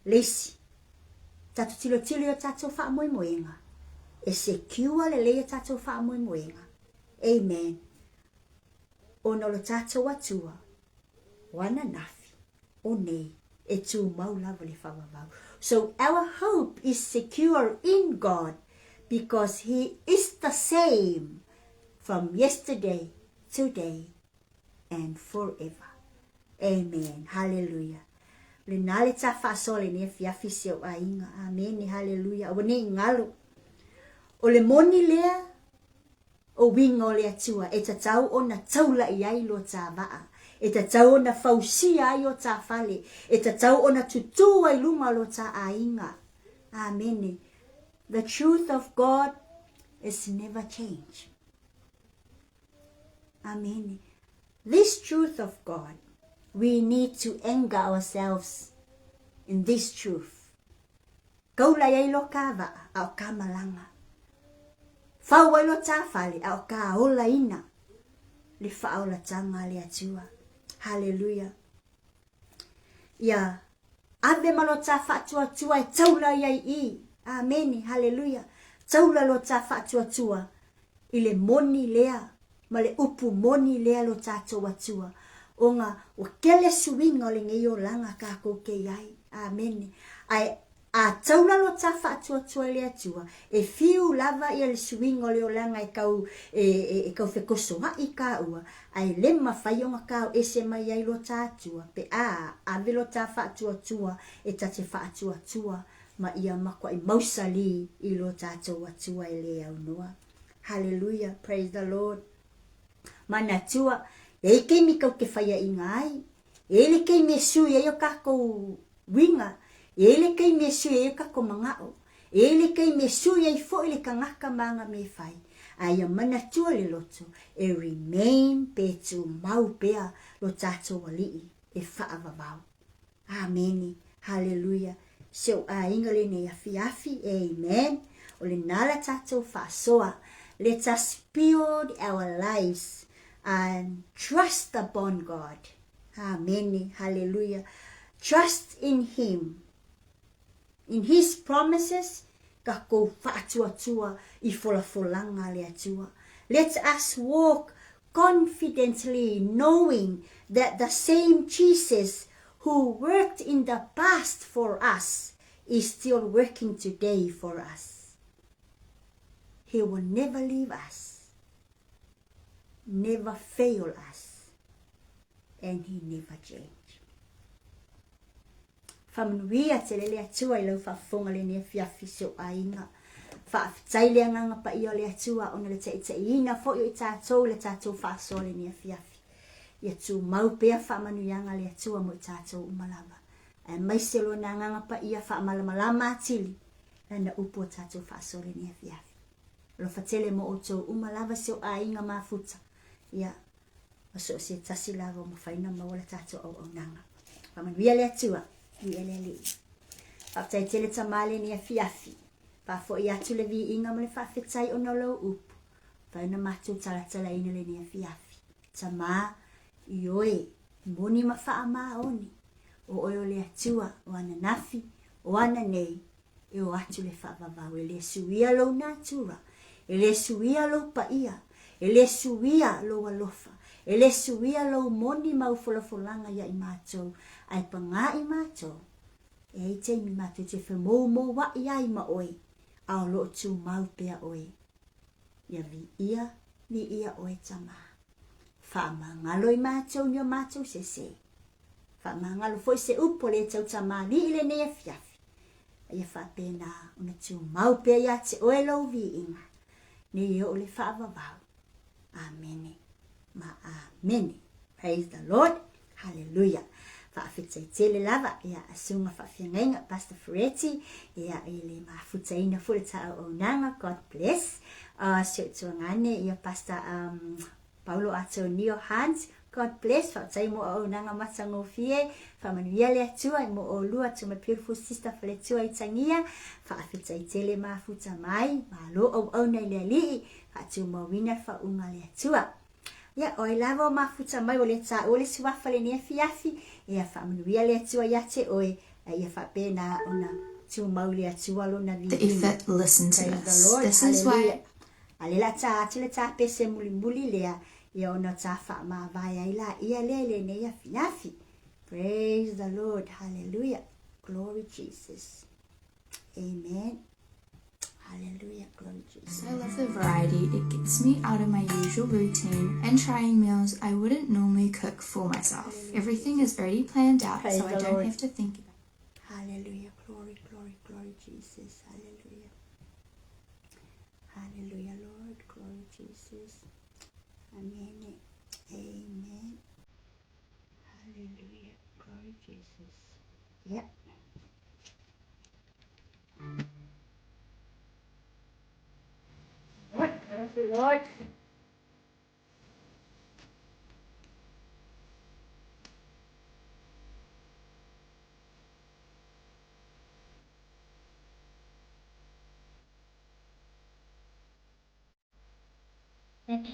Speaker 1: Lesi. Tatu tilo o tatu wha moe moenga. E secure le lea tatu wha moe moenga. Amen. Ono lo tatu atua. Wana nafi. O nei. E tu mau lava le whamavau. So our hope is secure in God because he is the same from yesterday, today, and forever. Amen. Hallelujah. Le nale ta fasole ne fiafi se o ainga. Amen. Hallelujah. O ne ngalo. O le moni lea o winga o le atua. E ta tau o na taula i ai lo ta vaa. E ta tau o na fausia ai o ta fale. E ta tau o na tutua i lunga lo ta ainga. Amen. The truth of God is never change. Amen. This truth of God, we need to anchor ourselves in this truth. Kaula yai lo kava au kamalanga. Faua lo tafali au ka ola ina. Le faaolataga le atua. Hallelujah. Ya ave malo tafa tua e taula yai I. Amen. Hallelujah. Taula lo tafa tua ile moni lea. Ma le upu moni lea lo tatou atua. O ngā o kele suinga o le ngei o langa kako ke iai. Amen. Ai a taula lo tafa atua le atua. E fiu lava i le suinga o le o langa e kau kau fekoso ha i ka ua. Ai lema whai o ngā kau ese mai ai lo tatua. Pe ave lo tafa atua e tate fa atua ma ia makwa i mausali i lo tatou atua e le au noa. Hallelujah. Praise the Lord. Mana tua, e kei mi kau ke whaia i ngai. E le kei me sui e o kako winga. E le kei me sui e o kako mangao. E le kei me sui e fo i le kangaka manga me whai. Ai a mana tua le loto. E remain pe tu mau pea lo tato walii. E whaavavau. Amen. Hallelujah. So a ingale ne afi. Amen. O le nala tato whaasoa. Let us build our lives and trust upon God. Amen. Hallelujah. Trust in him. In his promises. Kako whaatua I folanga le atua. Let us walk confidently knowing that the same Jesus who worked in the past for us is still working today for us. He will never leave us, never fail us, and he never change. Whamanuia te lele atua I lau whafonga le nea fiafi so ainga. whaafitai le anganga pa i o le atua o na le te ina fo i tātou le tātou whaasole ni a fiafi. Ia tu mau pea whaamanuianga le atua mo i tātou umalava. E maise lo na anganga pa ia whaamalamalama atili na upo tātou whaasole ni a fiafi. Lo fatele mo o tō umalava seo a inga mafuta. Ia, so se tasi lava mo whaina mawala tātou au nanga. Whaamanuia le atua, i ele li. Whaatai tele tamale ni a fiafi. Pafo i atu le vi inga mo le whaafetai o nolo upu. Whaina matu talatala ina le ni a fiafi. Tama i oe, moni ma wha maa oni. O oe o le atua, o ana nafi, o ana nei. E o atu le whaavavau, e le suia lo natura. E le suia lo paia. E le suia lo alofa. E le suia lo moni mau folafolanga ia i mātou. Ai panga i mātou. E i te mi mātou te whamou mo wa i ai ma oe. Ao lo tu mau pea oe. Ia vi ia oe tama. Whaamangalo i mātou ni o mātou se se. Whaamangalo foi se upo le tau tama li ile nea fiafi. Ia whaapena una tu mau pea ia te oe lo vi inga. Ni o le whaavavau. Amene. Ma amene. Praise the Lord. Hallelujah. Whaafetai tele lava. Ia asunga whaafiangainga. Pastor Ferretti. Ia ele mafutaina fule tau o nanga. God bless. So tuangane. Ia Pastor Paulo Antonio Hans. God bless. Whaatai mo o nanga matango fie. Whamanuia le atua. Mo o lua to my beautiful sister Faletua i tangia. Whaafetai tele mafuta mai. Malo au nei le alii. Whaatu mawina whaunga le atua. Ia oi lava o mafuta mai o le ta o le siwafa le nia fiafi. Ia whaamanuia le atua ia te oe. Ia whaapena ona tu mau le atua lo na vi.
Speaker 3: The effort, listen to
Speaker 1: Praise
Speaker 3: this.
Speaker 1: the Lord.
Speaker 3: This is why
Speaker 1: Alela ta atile ta pese muli lea. Ia ona ta whaama vaya ila. Ia le nia fiafi. Praise the Lord. Hallelujah. Glory Jesus. Amen. Hallelujah. Glory Jesus.
Speaker 3: I love the variety. It gets me out of my usual routine and trying meals I wouldn't normally cook for myself. Everything is already planned out,
Speaker 1: Praise
Speaker 3: so I
Speaker 1: the
Speaker 3: don't
Speaker 1: Lord.
Speaker 3: have to think about it.
Speaker 1: Hallelujah. Glory, glory, glory Jesus. Hallelujah. Hallelujah, Lord. Glory Jesus. Amen. Amen. Hallelujah. Glory Jesus. Yep. Lord, praise the Lord.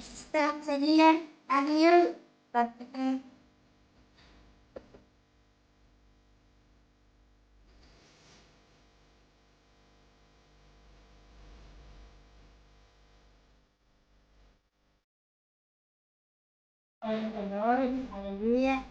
Speaker 1: Stop the year and you. Praise the Lord. Hallelujah.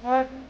Speaker 4: What?